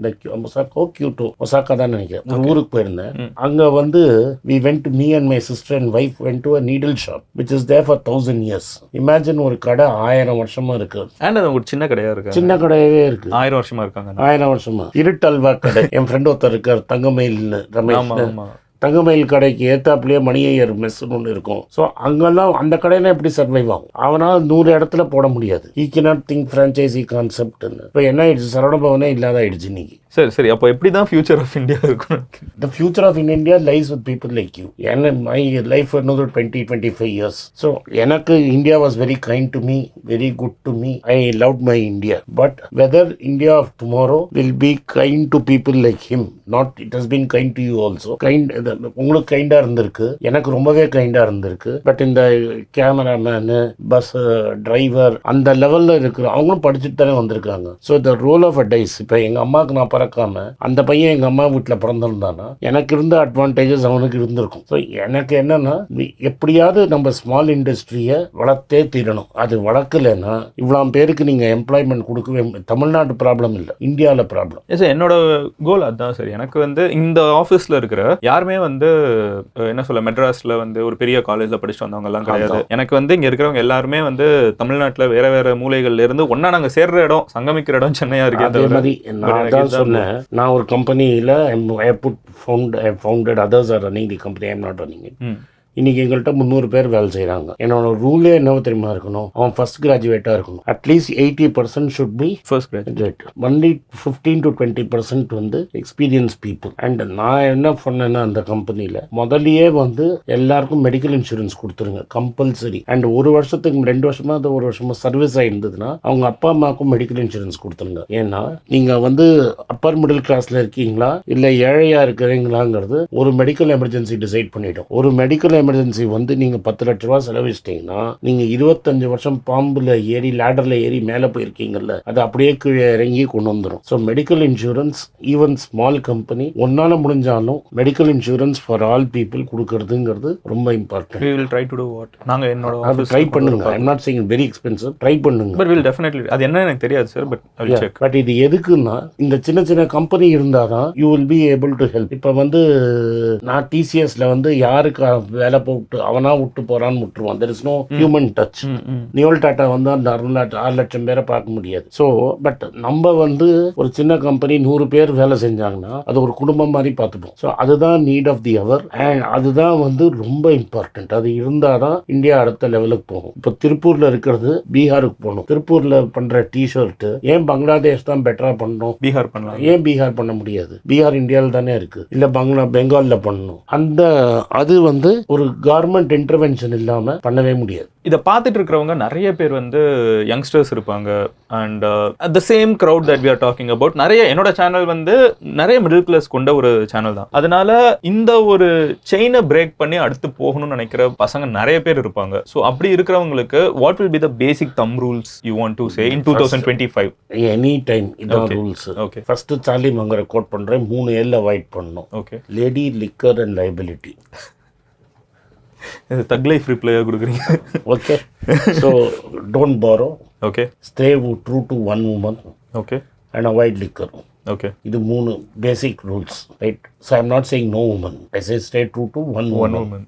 Osaka Kyoto Osaka தான் நினைக்கிறேன். ஒரு ஊருக்கு போயிருந்தேன். அங்க வந்து we went to me and my sister and wife went to a needle shop which is there for 1,000 years. Imagine ஒரு கடை 1000 வருஷமா இருக்கு. and அது ஒரு சின்ன கடையா இருக்கு. சின்ன கடையாவே இருக்கு. 1000 வருஷமா இருக்காங்க. 1000 வருஷமா. இருட்டல்வா கடை. என் ஃப்ரெண்ட் ஒருத்தர் இருக்கார் தங்கமயில்னு, ரமேஷ். தங்கமயில் கடைக்கு ஏத்தாப்புலேயே மணியையர் மெஸ்ன்னு ஒன்று இருக்கும். ஸோ அங்கெல்லாம் அந்த கடையில எப்படி சர்வைவ் ஆகும்? அவனால் 100 இடத்துல போட முடியாது. ஈ கேனாட் திங்க் ஃப்ரான்ச்சைசி கான்செப்ட்னு. இப்போ என்ன ஆயிடுச்சு? சரவணபவனே இல்லாத ஆயிடுச்சு இன்னைக்கு. சரி அப்போ எப்படி தான் ஃபியூச்சர் ஆஃப் இந்தியா இருக்கும்? The future of India lies with people like you. And my life for another 20-25 years. So, எனக்கு India was very kind to me, very good to me. I loved my India. But whether India of tomorrow will be kind to people like him, not it has been kind to you also. உங்களுக்கு கைண்டா இருந்திருக்கு, எனக்கு ரொம்பவே கைண்டா இருந்திருக்கு. But இந்த cameraman, bus driver அந்த லெவலில் இருக்கிற அவங்களும் படிச்சுட்டு தானே வந்திருக்காங்க. So the role of a டைஸ். இப்போ எங்கள் அம்மாவுக்கு நான் பிறக்காம அந்த பையன் எங்கள் அம்மா வீட்டில் பிறந்திருந்தானா எனக்கு இருந்த அட்வான்டேஜஸ் அவனுக்கு இருந்திருக்கும். ஸோ எனக்கு என்னன்னா, எப்படியாவது நம்ம ஸ்மால் இண்டஸ்ட்ரியை வளர்த்தே தீரணும். அது வளர்க்கலைன்னா இவ்வளோ பேருக்கு நீங்கள் எம்ப்ளாய்மெண்ட் கொடுக்கவே தமிழ்நாட்டு ப்ராப்ளம் இல்லை, இந்தியாவில் ப்ராப்ளம். சார் என்னோட கோல் அதுதான் சார். எனக்கு வந்து இந்த ஆஃபீஸில் இருக்கிற யாருமே வந்து என்ன சொல்ல மெட்ராஸில் வந்து ஒரு பெரிய காலேஜில் படிச்சுட்டு வந்தவங்க எல்லாம் கிடையாது. எனக்கு வந்து இங்கே இருக்கிறவங்க எல்லாருமே வந்து தமிழ்நாட்டில் வேற வேற மூலைகள்ல இருந்து ஒன்னா நாங்கள் சேர்ற இடம், சங்கமிக்கிற இடம் சென்னையா இருக்கு. அதே மாதிரி நான் தான் சொன்னேன், நான் ஒரு கம்பெனியில் founded others are running the company, I am not running it. இன்னைக்கு எங்கள்கிட்ட 300 பேர் வேலை செய்கிறாங்க. என்னோட ரூலே என்ன தெரியுமா இருக்கணும், அவன் ஃபர்ஸ்ட் கிராஜுவேட்டாக இருக்கணும். At least 80% should be first graduate. Only 15 to 20% வந்து எக்ஸ்பீரியன்ஸ் பீப்புள். அண்ட் நான் என்ன பண்ணேன்னா அந்த கம்பெனியில் முதலியே வந்து எல்லாருக்கும் மெடிக்கல் இன்சூரன்ஸ் கொடுத்துருங்க கம்பல்சரி. அண்ட் 1 வருஷத்துக்கு 2 வருஷமா அது 1 வருஷமா சர்வீஸ் ஆயிருந்ததுன்னா அவங்க அப்பா அம்மாவுக்கும் மெடிக்கல் இன்சூரன்ஸ் கொடுத்துருங்க. ஏன்னா நீங்கள் வந்து அப்பர் மிடில் கிளாஸில் இருக்கீங்களா இல்லை ஏழையாக இருக்கிறீங்களாங்கிறது ஒரு மெடிக்கல் எமர்ஜென்சி டிசைட் பண்ணிடும். ஒரு மெடிக்கல் எமர்ஜென்சி வந்து நீங்க 10 லட்ச ரூபாய் செலவிச்சிட்டீங்கன்னா நீங்க 25 வருஷம் பாம்புல ஏறி லேடர்ல ஏறி மேல போயிருக்கீங்கல்ல, அது அப்படியே கீழே இறங்கி கொண்டு வந்துடும். So medical insurance even small company ஒன்னால முடிஞ்சாலும் medical insurance for all people கொடுக்கறதுங்கிறது ரொம்ப important. We will try to do what? நாங்க என்னோட அது ட்ரை பண்ணுங்க. I am not saying very expensive, try பண்ணுங்க. But will definitely. அது என்ன எனக்கு தெரியாது sir, but I will check. But இது எதுக்குன்னா இந்த சின்ன சின்ன கம்பெனி இருந்தாதான் you will be able to help. இப்போ வந்து நான் டிசிஎஸ்ல வந்து யாருக்கு வேலை போட்டு அவனா விட்டு போறான்னு விட்டுருவான். There is no human touch. Noel Tata வந்து அந்த 6 லட்சம் பேரை பார்க்க முடியாது. ஸோ பட் நம்ம வந்து ஒரு சின்ன கம்பெனி 100 பேர் வேலை செஞ்சாங்கன்னா அது ஒரு குடும்பம் மாதிரி பார்த்துப்போம். ஸோ அதுதான் need of the hour and அதுதான் வந்து ரொம்ப இம்பார்ட்டன்ட். அது இருந்தாதான் இந்தியா அடுத்த லெவலுக்கு போகும். இப்போ திருப்பூர்ல இருக்கிறது பீகாருக்கு போகணும். திருப்பூர்ல பண்ற டிஷர்ட் ஏன் பங்களாதேஷ் தான் பெட்டரா பண்ணணும், பீகார் பண்ணலாம், ஏன் பீகார் பண்ண முடியாது? பீகார் இந்தியாவில் தானே இருக்கு. இல்ல பெங்கால்ல பண்ணணும். அது வந்து ஒரு கவர்மெண்ட் இன்டர்வென்ஷன் இல்லாம பண்ணவே முடியாது. இதை பார்த்துட்டு இருக்கிறவங்க நிறைய பேர் வந்து யங்ஸ்டர்ஸ் இருப்பாங்க. And the same crowd that we are talking about. நிறைய என்னோட சேனல் வந்து நிறைய மிடில் கிளாஸ் கொண்ட ஒரு சேனல் தான். அதனால இந்த ஒரு செயினை பிரேக் பண்ணி அடுத்து போகணும்னு நினைக்கிற பசங்க நிறைய பேர் இருப்பாங்க. ஸோ அப்படி இருக்கிறவங்களுக்கு what will be the basic thumb rules you want to say in 2025? Any time இதான் ரூல்ஸ். ஓகே, ஃபர்ஸ்ட் சார்லி மங்கரை கோட் பண்றேன். 3 L அவாய்ட் பண்ணணும். Okay, lady, liquor and liability. Thug life ரிப்ளையாக கொடுக்குறீங்க. Okay, so don't borrow. Okay, stay true to one woman. Okay, and avoid liquor. Okay, இது 3 basic rules, right? So I am not saying no woman, I say stay true to one woman,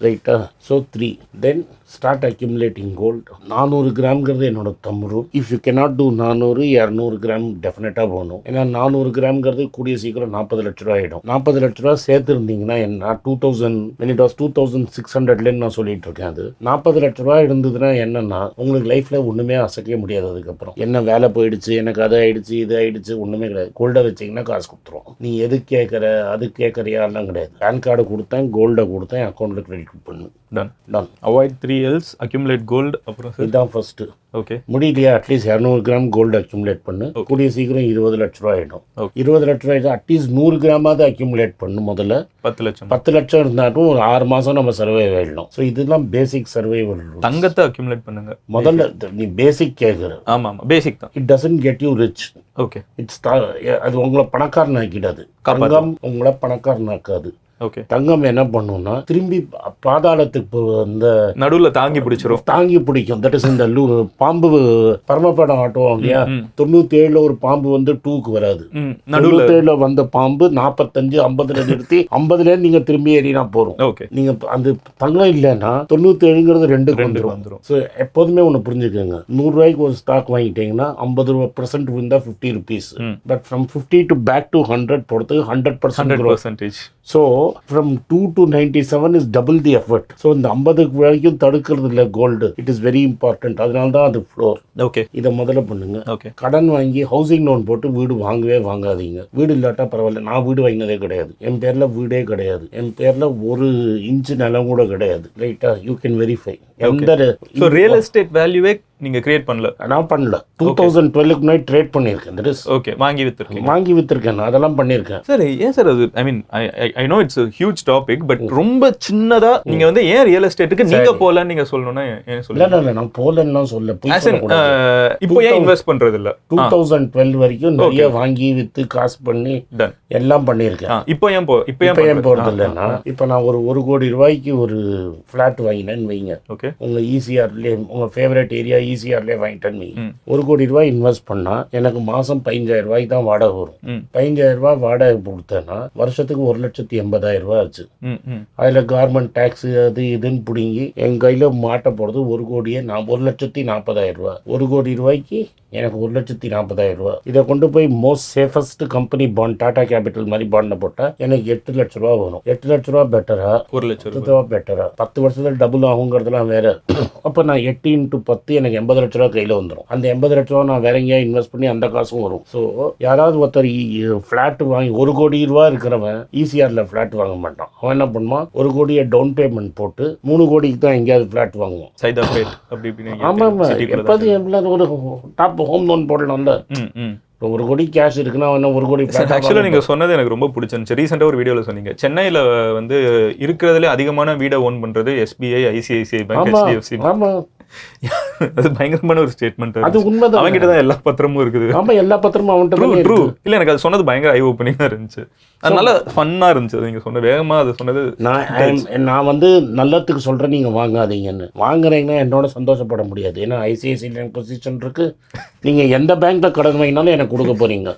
ரைட்டா? So 3 then start accumulating gold. 400 கிராம்ங்கிறது என்னோட thumb rule. If you cannot do 400-200 gram டெஃபினட்டாக போகணும். ஏன்னா 400 கிராம்ங்கிறது கூடிய சீக்கிரம் 40 லட்ச ரூபா ஆகிடும். 40 லட்ச ரூபா சேர்த்துருந்தீங்கன்னா என்ன 2600 நான் சொல்லிட்டு இருக்கேன். அது 40 லட்ச ரூபா இருந்ததுன்னா என்னன்னா உங்களுக்கு லைஃப்ல ஒண்ணுமே அசைக்க முடியாது. அதுக்கப்புறம் என்ன வேலை போயிடுச்சு, எனக்கு அது ஆயிடுச்சு, இது ஆயிடுச்சு, ஒண்ணுமே கிடையாது. கோல்டை வச்சிங்கன்னா காசு கொடுத்துருவோம். நீ எது கேட்குற, அது கேட்குறியா எல்லாம் கிடையாது. பேன் கார்டு கொடுத்தேன், கோல்டை கொடுத்தேன், அக்கௌண்ட்டில் கிரெடிட் பண்ணு. Done. Avoid 3 L's, accumulate gold. அப்புறம் இதுதான் ஃபர்ஸ்ட். ஓகே, முடியலையா அட்லீஸ்ட் 200 கிராம் கோல்டு அக்யூமுலேட் பண்ணு. கூடிய சீக்கிரம் 20 லட்ச ரூபா ஆகிடும். 20 லட்ச ரூபாய் அட்லீஸ்ட் 100 கிராமாவது அக்யூமுலேட் பண்ணு. முதல்ல 10 லட்சம் இருந்தாலும் ஒரு 6 மாதம் நம்ம சர்வை ஆகிடும். ஸோ இதெல்லாம் பேசிக் சர்வைவல். தங்கத்தை அக்யூமுலேட் பண்ணுங்க முதல்ல. நீ பேசிக் கேட்குற. ஆமாம், பேசிக் தான். It doesn't get you rich. Okay, it's அது உங்களை பணக்காரன் ஆக்கிடாது. தங்கம் உங்களை பணக்காரன் ஆக்காது. ஓகே, தங்கம் என்ன பண்ணும்னா திரும்பி பாதாளத்துக்கு இந்த நடுவில் தாங்கி பிடிக்கும். தட் இஸ் இந்த பாம்பு பரமபடம் ஆட்டுவோம் இல்லையா, 97ல ஒரு பாம்பு வந்து 2க்கு வராது. 97ல வந்த பாம்பு 45-50 நிறுத்தி 50ல நீங்க திரும்பி ஏறினா போறோம். நீங்க அந்த தங்கம் இல்லைன்னா 97ங்கிறது 2க்கு வந்துடும். ஸோ எப்போதுமே ஒன்று புரிஞ்சுக்கோங்க, 100 ரூபாய்க்கு ஒரு ஸ்டாக் வாங்கிட்டீங்கன்னா 50% விந்தா 50 rupees. But from 50 to back to 100 போகிறதுக்கு 100% so from 2 to 97 is double the effort. So இந்த 50 வரைக்கும் தடுக்கிறது இல்லை gold. It is very important. அதனால தான் அது ஃப்ளோர். ஓகே, இதை முதல்ல பண்ணுங்க. ஓகே. கடன் வாங்கி ஹவுசிங் லோன் போட்டு வீடு வாங்கவே வாங்காதீங்க. வீடு இல்லாட்டா பரவாயில்ல. நான் வீடு வாங்கினதே கிடையாது. என் பேர்ல வீடே கிடையாது. என் பேர்ல ஒரு இன்ச்சு நிலம் கூட கிடையாது. ரைட்டா? You can verify. எந்த ரியல் எஸ்டேட் வேல்யூவே நீங்க கிரியேட் பண்ணல? நான் பண்ணல. 2012க்கு முன்னாடி ட்ரேட் பண்ணியிருக்கேன். ஓகே, வாங்கி வித்திருக்கேன். அதெல்லாம் பண்ணியிருக்கேன். சரி, ஏன் சார் அது, I mean I know it's huge topic, but ரொம்ப சின்னதா நீங்க வந்து ஏன் ரியல் எஸ்டேட்டுக்கு நீங்க போலன்னு நீங்க சொல்லணும்னா ஏன் சொல்லுங்க? இல்ல, நான் போலன்னு சொல்ல. இப்போ ஏன் இன்வெஸ்ட் பண்றது இல்ல? 2012 வரைக்கும் நிறைய வாங்கி வித்து காசு பண்ணி எல்லாம் பண்ணியிருக்கேன். இப்போ ஏன் போறது இல்லைன்னா, இப்போ நான் ஒரு கோடி ரூபாய்க்கு ஒரு பிளாட் வாங்கினேன்னு வைங்க. ஓகே, உங்க ஈசிஆர்லேயே உங்க ஃபேவரட் ஏரியா ஈசிஆர்லேயே வாங்கிட்டேன்னு வைங்க. 1 கோடி ரூபாய் இன்வெஸ்ட் பண்ணா எனக்கு மாசம் 15,000 ரூபாய்க்கு தான் வாடகை வரும். 15,000 ரூபாய் வாடகை கொடுத்தேன்னா வருஷத்துக்கு 1,80,000 ரூபாய் ஆச்சு. அதுல கவர்மெண்ட் டாக்ஸ் அது இதுன்னு பிடுங்கி என் கையில மாட்ட போறது 1,40,000 ரூபாய். 1 கோடி ரூபாய்க்கு எனக்கு 1,40,000 ரூபாய். இதை கொண்டு போய் most safest company bond, Tata capital மாதிரி பாண்ட போட்டா எனக்கு 8 லட்ச ரூபா வரும். 8 லட்ச ரூபா பெட்டரா, 1 லட்ச ரூபா பெட்டரா? 10 வருஷத்துல டபுள் ஆகுங்கிறதுலாம் வேற. அப்ப நான் 8 × 10 எனக்கு 80 லட்ச ரூபா கையில வந்துடும். அந்த 80 லட்ச ரூபா நான் வேற எங்கேயா இன்வெஸ்ட் பண்ணி அந்த காசும் வரும். ஸோ யாராவது ஒருத்தர் ஃபிளாட் வாங்கி 1 கோடி ரூபா இருக்கிறவன் ஈசிஆர்ல ஃபிளாட் வாங்க மாட்டான். அவன் என்ன பண்ணுவான், 1 கோடியை டவுன் பேமெண்ட் போட்டு 3 கோடிக்கு தான் எங்கேயாவது ஃபிளாட் வாங்குவான். ஆமா, எப்போது ஒரு டாப் ஹோம் லோன் போடலாம்ல. 1 கோடி கேஷ் இருக்குன்னா 1 கோடி. ஆக்சுவலாக நீங்கள் சொன்னது எனக்கு ரொம்ப பிடிச்சிருந்துச்சு. ரீசெண்டாக ஒரு வீடியோவில் சொன்னீங்க, சென்னையில் வந்து இருக்கிறதுல அதிகமான வீடை ஓன் பண்ணுறது SBI, ICICI பேங்க், HDFC. ஆமாம், அது பயங்கரமான ஒரு ஸ்டேட்மெண்ட். அது உண்மைதான். அவங்ககிட்ட தான் எல்லா பத்திரமும் இருக்குது. ஆமா, எல்லா பத்திரமும் அவன்கிட்ட. ட்ரூ. இல்லை, எனக்கு அது சொன்னது பயங்கர ஐ ஓப்பனிங்காக இருந்துச்சு. அதனால ஃபன்னாக இருந்துச்சு. அது நீங்கள் சொன்ன வேகமாக அது சொன்னது. நான் வந்து நல்லத்துக்கு சொல்கிறேன், நீங்கள் வாங்காதீங்கன்னு. வாங்குறீங்கன்னா என்னோட சந்தோஷப்பட முடியாது. ஏன்னா ICICI பொசிஷன் இருக்கு. நீங்கள் எந்த பேங்க்ல கடன் வாங்கினாலும் எனக்கு கொடுக்க போறீங்க.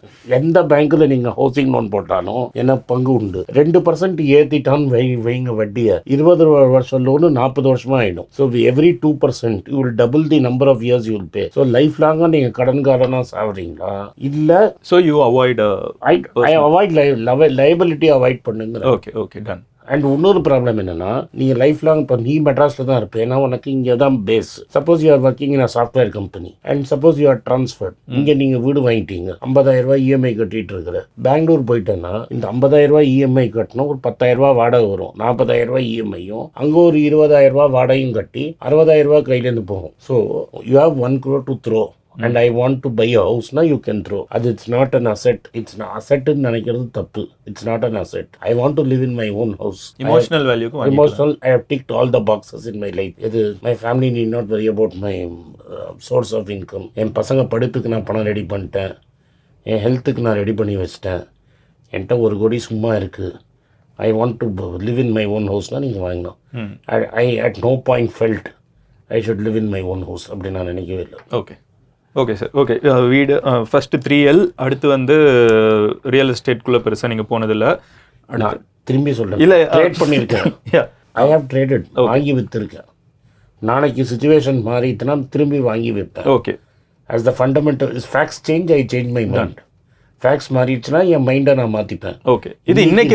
எந்த பேங்க்ல நீங்கள் ஹவுசிங் லோன் போட்டாலும் எனக்கு பங்கு உண்டு. 2% ஏற்றிட்டான்னு வைங்க வட்டியை. 20 வருஷம் லோனு 40 வருஷமா ஆகிடும். So every 2% you will double the number of years you will pay. So lifelong நீங்க கடன்காரனா சாவறீங்களா இல்ல? So you avoid I avoid liability avoid பண்ணுங்க. Okay, done. அண்ட் இன்னொரு ப்ராப்ளம் என்னன்னா, நீங்கள் லைஃப் லாங் இப்போ நீ மெட்ராஸில் தான் இருப்பேன். ஏன்னா உனக்கு இங்கே தான் base. Suppose you are working in software company and suppose you are transfer. இங்கே நீங்கள் வீடு வாங்கிட்டீங்க, 50,000 ரூபாய் EMI கட்டிட்டு இருக்கிற. பெங்களூர் போயிட்டேன்னா இந்த 50,000 ரூபாய் EMI கட்டணும், ஒரு 10,000 ரூபாய் வாடகை வரும், 40,000 ரூபாய் EMIயும், அங்கே ஒரு 20,000 ரூபாய் வாடகையும் கட்டி 60,000 ரூபாய் கையிலேருந்து போகும். So you have 1 crore to throw. And I want to buy a house, now you can throw. அது it's not an asset. It's an asset ன்னு நினைக்கிறது தப்பு. It's not an asset. I want to live in my own house. Emotional value. I have ticked all the boxes in my life. My family need not worry about my source of income. என் பசங்க படிப்புக்கு நான் பணம் ready பண்ணிட்டேன். என் ஹெல்த்துக்கு நான் ready பண்ணி வச்சிட்டேன். என்கிட்ட 1 கோடி சும்மா இருக்கு. I want to live in my own house. நீங்கள் வாங்கணும். I at no point felt I should live in my own house. அப்படி நான் நினைக்கவே இல்லை. Okay sir. ஓகே, வீடு ஃபர்ஸ்ட் 3L. அடுத்து வந்து ரியல் எஸ்டேட்குள்ளே பெருசாக நீங்கள் போனதில்லை. நான் திரும்பி சொல்கிறேன், இல்லை ட்ரேட் பண்ணியிருக்கேன். ஐ ஹவ் ட்ரேடட், வாங்கி விற்றுருக்கேன். நாளைக்கு சுச்சுவேஷன் மாறிட்டுனா திரும்பி வாங்கி விற்பேன். Okay, as the fundamental is facts change, I change my mind. Facts மாறிடுச்சுன்னா என் மைண்டை நான் மாற்றிப்பேன். ஓகே, இது இன்னைக்கு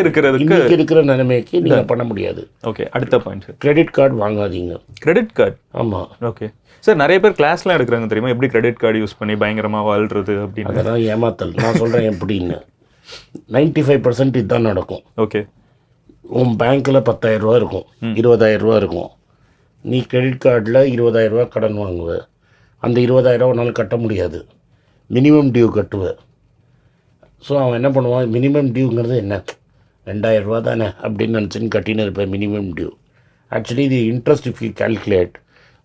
இருக்கிற நிலைமைக்கு நீங்கள் பண்ண முடியாது. ஓகே, அடுத்த பாயிண்ட் சார். கிரெடிட் கார்டு வாங்காதீங்க. Credit card? ஆமாம். ஓகே சார், நிறைய பேர் கிளாஸ்லாம் எடுக்கிறாங்க தெரியுமா, எப்படி கிரெடிட் கார்டு யூஸ் பண்ணி பயங்கரமாக வாழ்றது அப்படின்னு. அதெல்லாம் ஏமாத்தல். நான் சொல்கிறேன் எப்படின்னு. 95% இதுதான் நடக்கும். ஓகே, உன் பேங்க்கில் 10,000 ரூபா இருக்கும், 20,000 ரூபா இருக்கும். நீ கிரெடிட் கார்டில் 20,000 ரூபா கடன் வாங்குவ. அந்த 20,000 ரூபா உன்னால் கட்ட முடியாது. மினிமம் டியூ கட்டுவேன். ஸோ அவன் என்ன பண்ணுவான், மினிமம் டியூங்கிறது என்ன, 2,000 ரூபா தானே அப்படின்னு நினச்சின்னு கட்டின்னு இருப்பேன் மினிமம் டியூ. ஆக்சுவலி இது interest if you calculate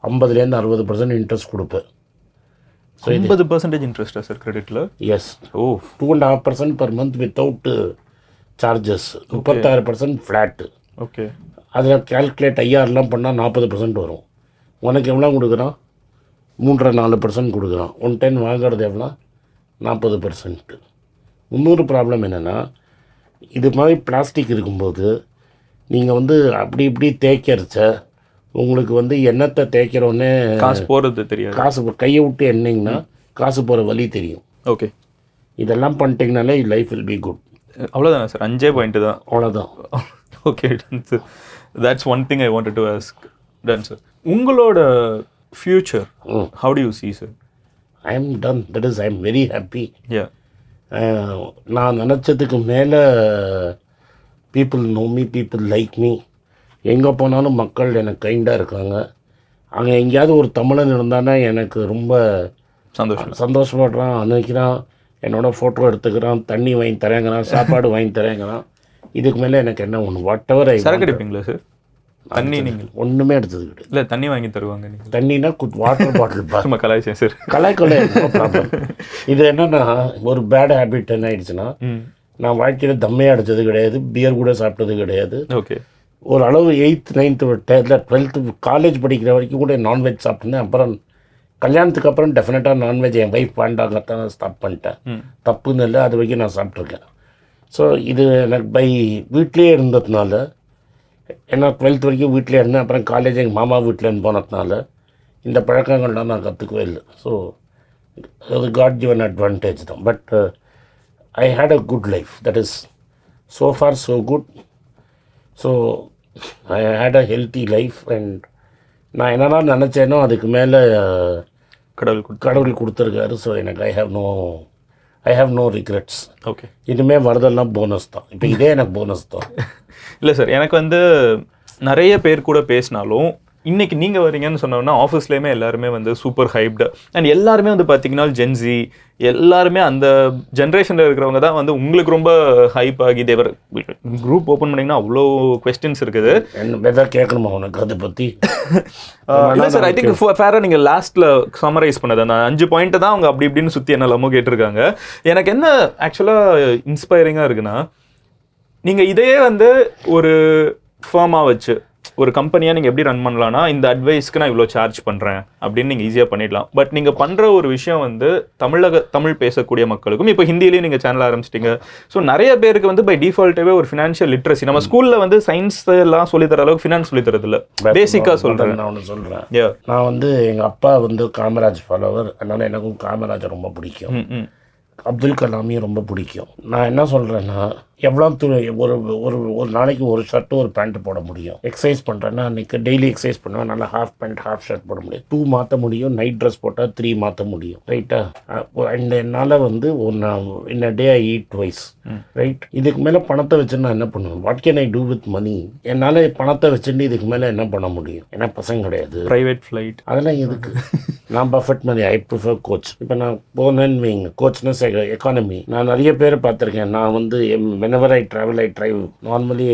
50% 60% interest கொடுப்பேன். ஸோ 50% இன்ட்ரெஸ்டா சார் கிரெடிட்டில்? Yes. 2.5% per month without charges. 36% flat. Okay, அதில் கால்குலேட் ஐஆர்லாம் பண்ணால் 40% வரும். உனக்கு எவ்வளோ கொடுக்குறான், 3.4% கொடுக்குறான். 110 வாங்குறது எவ்வளோ, 40%. இன்னொரு ப்ராப்ளம் என்னென்னா, இது மாதிரி பிளாஸ்டிக் இருக்கும்போது நீங்கள் வந்து அப்படி இப்படி தேய்க்கிறச்ச உங்களுக்கு வந்து எண்ணத்தை தேய்க்கிறோன்னே காசு போகிறது தெரியாது. காசு கையை விட்டு எண்ணிங்கன்னா காசு போகிற வழி தெரியும். ஓகே, இதெல்லாம் பண்ணிட்டீங்கனாலே லைஃப் வில் பி குட். அவ்வளோதானே சார், 5 பாயிண்ட் தான். அவ்வளோதான். Okay done sir, that's one thing I wanted to ask. Done sir, உங்களோட future how do you see sir? I am done, that is I am very happy. Yeah, நான் நினச்சதுக்கு மேலே people know me, people like me. எங்கே போனாலும் மக்கள் எனக்கு கைண்டாக இருக்காங்க. அங்கே எங்கேயாவது ஒரு தமிழன் இருந்தானா எனக்கு ரொம்ப சந்தோஷப்படுறான், அனுப்பிக்கிறான், என்னோட ஃபோட்டோ எடுத்துக்கிறான், தண்ணி வாங்கி தரேங்கிறான், சாப்பாடு வாங்கி தரேங்கிறான். இதுக்கு மேலே எனக்கு என்ன ஒன்று வாட் எவர். சரக்கு அடிப்பீங்களா சார்? தண்ணி நீங்கள் ஒன்றுமே எடுத்தது கிடையாது. இல்லை, தண்ணி வாங்கி தருவாங்க நீங்கள்? தண்ணினா வாட்டர் பாட்டில் நம்ம கலாய்ச்சேன் சார், கலாய்க்கொள்ள ப்ராப்ளம். இது என்னன்னா ஒரு பேட் ஹேபிட் என்ன ஆயிடுச்சுன்னா, நான் வாழ்க்கையில் தம்மையாக அடித்தது கிடையாது, பியர் கூட சாப்பிட்டது கிடையாது. ஓகே, ஒரு அளவு 8th 9th 10th 12th college படிக்கிற வரைக்கும் கூட நான்வெஜ் சாப்பிட்டேன். அப்புறம் கல்யாணத்துக்கு அப்புறம் டெஃபினட்டாக நான்வெஜ் என் ஒய்ஃப் வேண்டாங்கத்தான் ஸ்டாப் பண்ணிட்டேன். தப்புன்னு இல்லை, அது வரைக்கும் நான் சாப்பிட்ருக்கேன். ஸோ இது எனக்கு பை வீட்லேயே இருந்ததுனால, ஏன்னா 12th வரைக்கும் வீட்டிலே இருந்தேன். அப்புறம் காலேஜ் எங்கள் மாமா வீட்டிலேருந்து போனதுனால இந்த பழக்கங்கள்லாம் நான் கற்றுக்கவே இல்லை. ஸோ அது காட் கிவன் அட்வான்டேஜ் தான். But I had a good life, that is so far so good. So I had a healthy life. And நான் என்னென்னா நினச்சேனோ அதுக்கு மேலே கடவுள் கொடுத்துருக்காரு. ஸோ எனக்கு I have no regrets. Okay, இனிமேல் வரதெல்லாம் போனஸ் தான். இப்போ இதே எனக்கு போனஸ் தான். இல்லை சார், எனக்கு வந்து நிறைய பேர் கூட பேசினாலும் இன்னைக்கு நீங்கள் வரீங்கன்னு சொன்னோன்னா ஆஃபீஸ்லேயுமே எல்லாருமே வந்து சூப்பர் ஹைப்டு. அண்ட் எல்லாருமே வந்து பார்த்தீங்கன்னா ஜென்சி, எல்லாருமே அந்த ஜென்ரேஷனில் இருக்கிறவங்க தான் வந்து உங்களுக்கு ரொம்ப ஹைப் ஆகி தேவர். குரூப் ஓப்பன் பண்ணிங்கன்னா அவ்வளோ கொஸ்டின்ஸ் இருக்குது. என்ன கேட்கணுமா உனக்கு அதை பற்றி? இல்லை சார், ஐ திங்க் ஃபேராக நீங்கள் லாஸ்ட்டில் சம்மரைஸ் பண்ணது அந்த 5 பாயிண்ட்டை தான் அவங்க அப்படி இப்படின்னு சுற்றி என்னெல்லாமோ கேட்டிருக்காங்க. எனக்கு என்ன ஆக்சுவலாக இன்ஸ்பைரிங்காக இருக்குன்னா, நீங்கள் இதையே வந்து ஒரு ஃபர்மாக வச்சு ஒரு கம்பெனியாக நீங்கள் எப்படி ரன் பண்ணலான்னா, இந்த அட்வைஸ்க்கு நான் இவ்வளோ சார்ஜ் பண்ணுறேன் அப்படின்னு நீங்கள் ஈஸியாக பண்ணிடலாம். பட் நீங்கள் பண்ணுற ஒரு விஷயம் வந்து தமிழ் பேசக்கூடிய மக்களுக்கும், இப்போ ஹிந்திலேயும் நீங்கள் சேனல் ஆரம்பிச்சிட்டிங்க. ஸோ நிறைய பேருக்கு வந்து பை டிஃபால்ட்டாகவே ஒரு ஃபினான்ஷியல் லிட்ரஸி, நம்ம ஸ்கூலில் வந்து சயின்ஸ் எல்லாம் சொல்லித்தர அளவுக்கு ஃபினான்ஸ் சொல்லித்தரது இல்லை. பேசிக்காக சொல்கிறேன். நான் ஒன்று சொல்கிறேன். நான் வந்து எங்கள் அப்பா வந்து காமராஜ் ஃபாலோவர், அதனால் எனக்கும் காமராஜர் ரொம்ப பிடிக்கும். அப்துல் கலாமையும் ரொம்ப பிடிக்கும். நான் என்ன சொல்கிறேன்னா, எவ்வளோ ஒரு ஒரு ஒரு நாளைக்கு ஒரு ஷர்ட்டு ஒரு பேண்ட்டு போட முடியும். எக்ஸசைஸ் பண்ணுறேன்னா அன்றைக்கி டெய்லி எக்ஸசைஸ் பண்ணுவேன், நல்லா ஹாஃப் பேண்ட் ஹாஃப் ஷர்ட் போட முடியும். 2 மாற்ற முடியும். நைட் ட்ரெஸ் போட்டால் 3 மாற்ற முடியும். ரைட்டா? அண்ட் என்னால் வந்து in a day I eat twice. Right? இதுக்கு மேலே பணத்தை வச்சு நான் என்ன பண்ணுவேன்? What can I do with money? என்னால் பணத்தை வச்சுட்டு இதுக்கு மேலே என்ன பண்ண முடியும்? ஏன்னா பசங்க கிடையாது, ப்ரைவேட் ஃப்ளைட் அதெல்லாம் எதுக்கு? நான் பஃபெட் மாதிரி ஐ ப்ரிஃபர் கோச். இப்போ நான் போனேன்னு வைங்க, கோச்னஸ் எக்கானமி. நான் நிறைய பேர் பார்த்துருக்கேன். நான் வந்து whenever I travel, I drive. Normally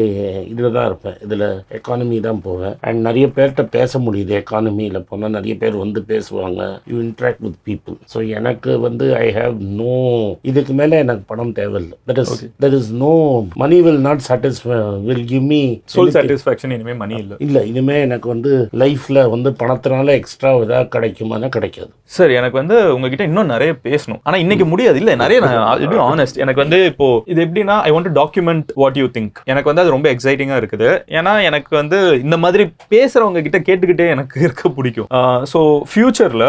இதில் தான் இருப்பேன், இதில் எக்கானமி தான் போவேன். அண்ட் நிறைய பேர்கிட்ட பேச முடியுது. எக்கானமியில் போனால் நிறைய பேர் வந்து பேசுவாங்க. You interact with people. So எனக்கு வந்து ஐ ஹாவ் நோ, இதுக்கு மேலே எனக்கு பணம் தேவையில்லை. That is no money will not satisfy, will give me soul satisfaction. இனிமேல் மணி இல்லை. இனிமேல் எனக்கு வந்து லைஃப்பில் வந்து பணத்தினால எக்ஸ்ட்ரா ஏதாவது கிடைக்குமானா கிடைக்காது. சார், எனக்கு வந்து உங்ககிட்ட இன்னும் நிறைய பேசணும், ஆனால் இன்னைக்கு முடியாது. இல்லை, நிறைய நான் ஆனஸ்ட். எனக்கு வந்து இப்போ இது எப்படின்னா, I want to document what you think. எனக்கு வந்து அது ரொம்ப எக்ஸைட்டிங்காக இருக்குது. ஏன்னா எனக்கு வந்து இந்த மாதிரி பேசுறவங்க கிட்ட கேட்டுக்கிட்டே எனக்கு இருக்க பிடிக்கும். ஸோ ஃபியூச்சரில்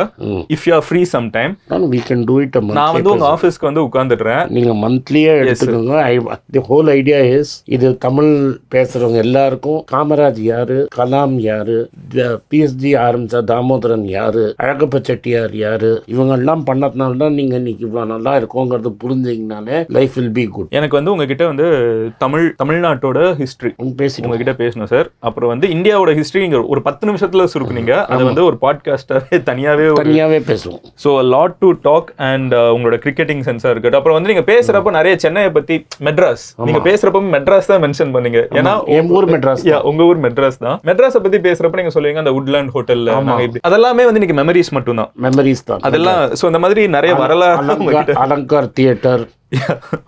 if you are free some time we can do it. நான் வந்து உங்க ஆஃபீஸ்க்கு வந்து உட்காந்துடுறேன். நீங்க மந்த்லியே எடுத்துக்கோங்க. தி ஹோல் ஐடியா இஸ், இது தமிழ் பேசுறவங்க எல்லாருக்கும் காமராஜ் யாரு, கலாம் யாரு, பிஎஸ்ஜி ஆரம்பிச்ச தாமோதரன் யாரு, அழகப்ப செட்டியார் யாரு, இவங்கெல்லாம் பண்ணதுனால தான் நீங்க இன்னைக்கு இவ்வளோ நல்லா இருக்கோங்கிறது புரிஞ்சிங்கனாலே லைஃப் வில் பி குட். எனக்கு வந்து உங்ககிட்ட வந்து தமிழ்நாட்டோட ஹிஸ்ட்ரி உங்ககிட்ட பேசணும் சார். அப்புறம் வந்து இந்தியாவோட ஹிஸ்ட்ரி நீங்க ஒரு 10 நிமிஷத்துல சுருக்குனீங்க. அது வந்து ஒரு பாட்காஸ்டாவே தனியாவே பேசுவோம். So lot to talk. And உங்களோட கிரிக்கெட்டிங் சென்ஸா இருக்கட்டும். அப்புறம் வந்து நீங்க பேசுறப்ப நிறைய சென்னையை பத்தி, மெட்ராஸ் நீங்க பேசுறப்ப மெட்ராஸ் தான் மென்ஷன் பண்ணீங்க. ஏன்னா உங்க ஊர் மெட்ராஸ் தான். மெட்ராஸை பத்தி பேசுறப்ப நீங்க சொல்லுவீங்க அந்த உட்லாண்ட் ஹோட்டல்ல, அதெல்லாமே வந்து இன்னைக்கு மெமரிஸ் மட்டும் தான். மெமரிஸ் தான் அதெல்லாம். ஸோ இந்த மாதிரி நிறைய வரலாறு, அலங்கார் தியேட்டர்,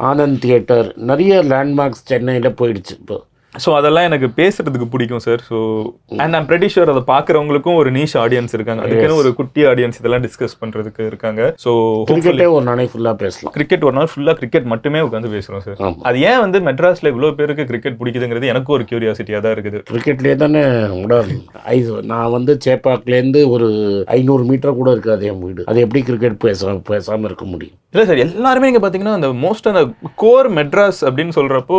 ஆனந்த் தியேட்டர், நிறைய லேண்ட்மார்க்ஸ் சென்னையில் போயிடுச்சு. இப்போ ஸோ அதெல்லாம் எனக்கு பேசுறதுக்கு பிடிக்கும் sir. So and I'm pretty sure அதை பார்க்குறவங்களுக்கும் ஒரு நீஷ் ஆடியன்ஸ் இருக்காங்க, அதுக்குன்னு ஒரு குட்டி ஆடியன்ஸ் இதெல்லாம் டிஸ்கஸ் பண்றதுக்கு இருக்காங்க. ஸோ கிரிக்கெட்டே ஒரு நாளை ஃபுல்லாக பேசலாம். கிரிக்கெட் ஒரு நாள் ஃபுல்லாக கிரிக்கெட் மட்டுமே உட்காந்து பேசுகிறோம் சார். அது ஏன் வந்து மெட்ராஸில் இவ்வளோ பேருக்கு கிரிக்கெட் பிடிக்குதுங்கிறது எனக்கு ஒரு கியூரியாசிட்டியாக தான் இருக்குது. கிரிக்கெட்லேயே தானே நான் வந்து சேப்பாக்லேருந்து ஒரு 500 மீட்டர் கூட இருக்காது என் வீடு. அது எப்படி கிரிக்கெட் பேசாமல் இருக்க முடியும்? இல்லை சார், எல்லாருமே நீங்கள் பார்த்தீங்கன்னா அந்த மோஸ்ட் அந்த கோர் மெட்ராஸ் அப்படின்னு சொல்கிறப்போ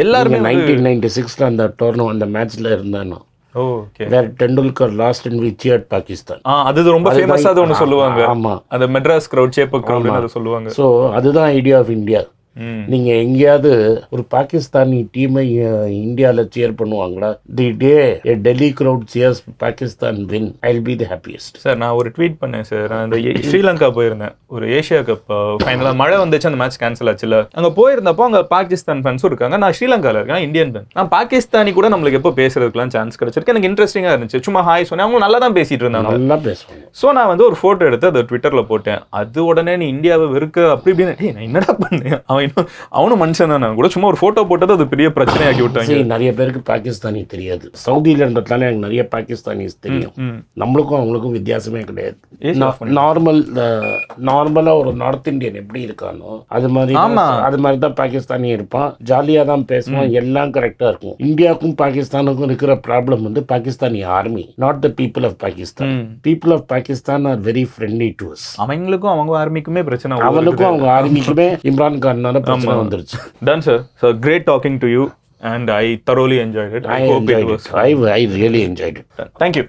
எல்லாருமே 1996 அந்த டோர்னமெண்ட் அந்த மேட்ச்ல இருந்தானோ. Okay. Where Tendulkar lost and we cheered Pakistan. அது ரொம்ப ஃபேமஸா அது ஒன்னு சொல்லுவாங்க. ஆமா, அந்த மெட்ராஸ் கிரவுட் சேப்பக் கிரவுட்னு அதை சொல்லுவாங்க. சோ அதுதான் ஐடியா ஆஃப் இந்தியா. நீங்க எங்கேயாவது ஒரு பாகிஸ்தானி டீமை இந்தியாவில் சியர் பண்ணுவாங்களா? தி டே a Delhi crowd cheers Pakistan win, I'll be the happiest. Sir நான் ஒரு ட்வீட் பண்ணேன் சார். நான் இந்த ஸ்ரீலங்கா போயிருந்தேன், ஒரு ஏஷியா கப் ஃபைனலாக மழை வந்துச்சு, அந்த மேட்ச் கேன்சல் ஆச்சுல. அங்கே போயிருந்தப்போ அங்கே பாகிஸ்தான் ஃபேன்ஸும் இருக்காங்க. நான் ஸ்ரீலங்காவில் இருக்கேன், இந்தியன் ஃபேன். நான் பாகிஸ்தானி கூட நம்மளுக்கு எப்போ பேசுறதுக்குலாம் சான்ஸ் கிடைச்சிருக்கு. எனக்கு இன்ட்ரெஸ்டிங்காக இருந்துச்சு. சும்மா ஹாய் சொன்னேன், அவங்க நல்லா தான் பேசிட்டு இருந்தாங்க, நல்லா பேசுவாங்க. ஸோ நான் வந்து ஒரு ஃபோட்டோ எடுத்து அதை ட்விட்டரில் போட்டேன். அது உடனே நீ இந்தியாவை வெறுக்க அப்படி இப்படின்னு நான் என்னடா பண்ணேன், அவனும் மனுஷன் தான் கூட சும்மா ஒரு ஃபோட்டோ போட்டது அது பெரிய பிரச்சனையாக்கி விட்டாங்க. நிறைய பேருக்கு பாகிஸ்தானி தெரியாது. சவுதியில இருந்ததால எனக்கு நிறைய பாகிஸ்தானிஸ் தெரியும். நம்மளுக்கும் அவங்களுக்கும் வித்தியாசமே கிடையாது. நார்மலா ஒரு நார்த் இந்தியன் எப்படி இருக்கானோ அது மாதிரி தான் பாகிஸ்தானி இருப்பான். ஜாலியா தான் பேசுவான், எல்லாம் கரெக்டா இருக்கும். இந்தியாவுக்கும் பாகிஸ்தானுக்கும் இருக்கிற ப்ராப்ளம் வந்து Pakistani army, not the people of Pakistan. People of Pakistan are very friendly to us. அவங்களுக்கும் அவங்க ஆர்மிக்குமே பிரச்சனை, அவனுக்கும் அவங்க ஆர்மிக்குமே இம்ரான் கான்னால பிரச்சனை வந்துருச்சு. Done, sir. So great talking to you, and I thoroughly enjoyed it. I hope it was. I really enjoyed it. Thank you.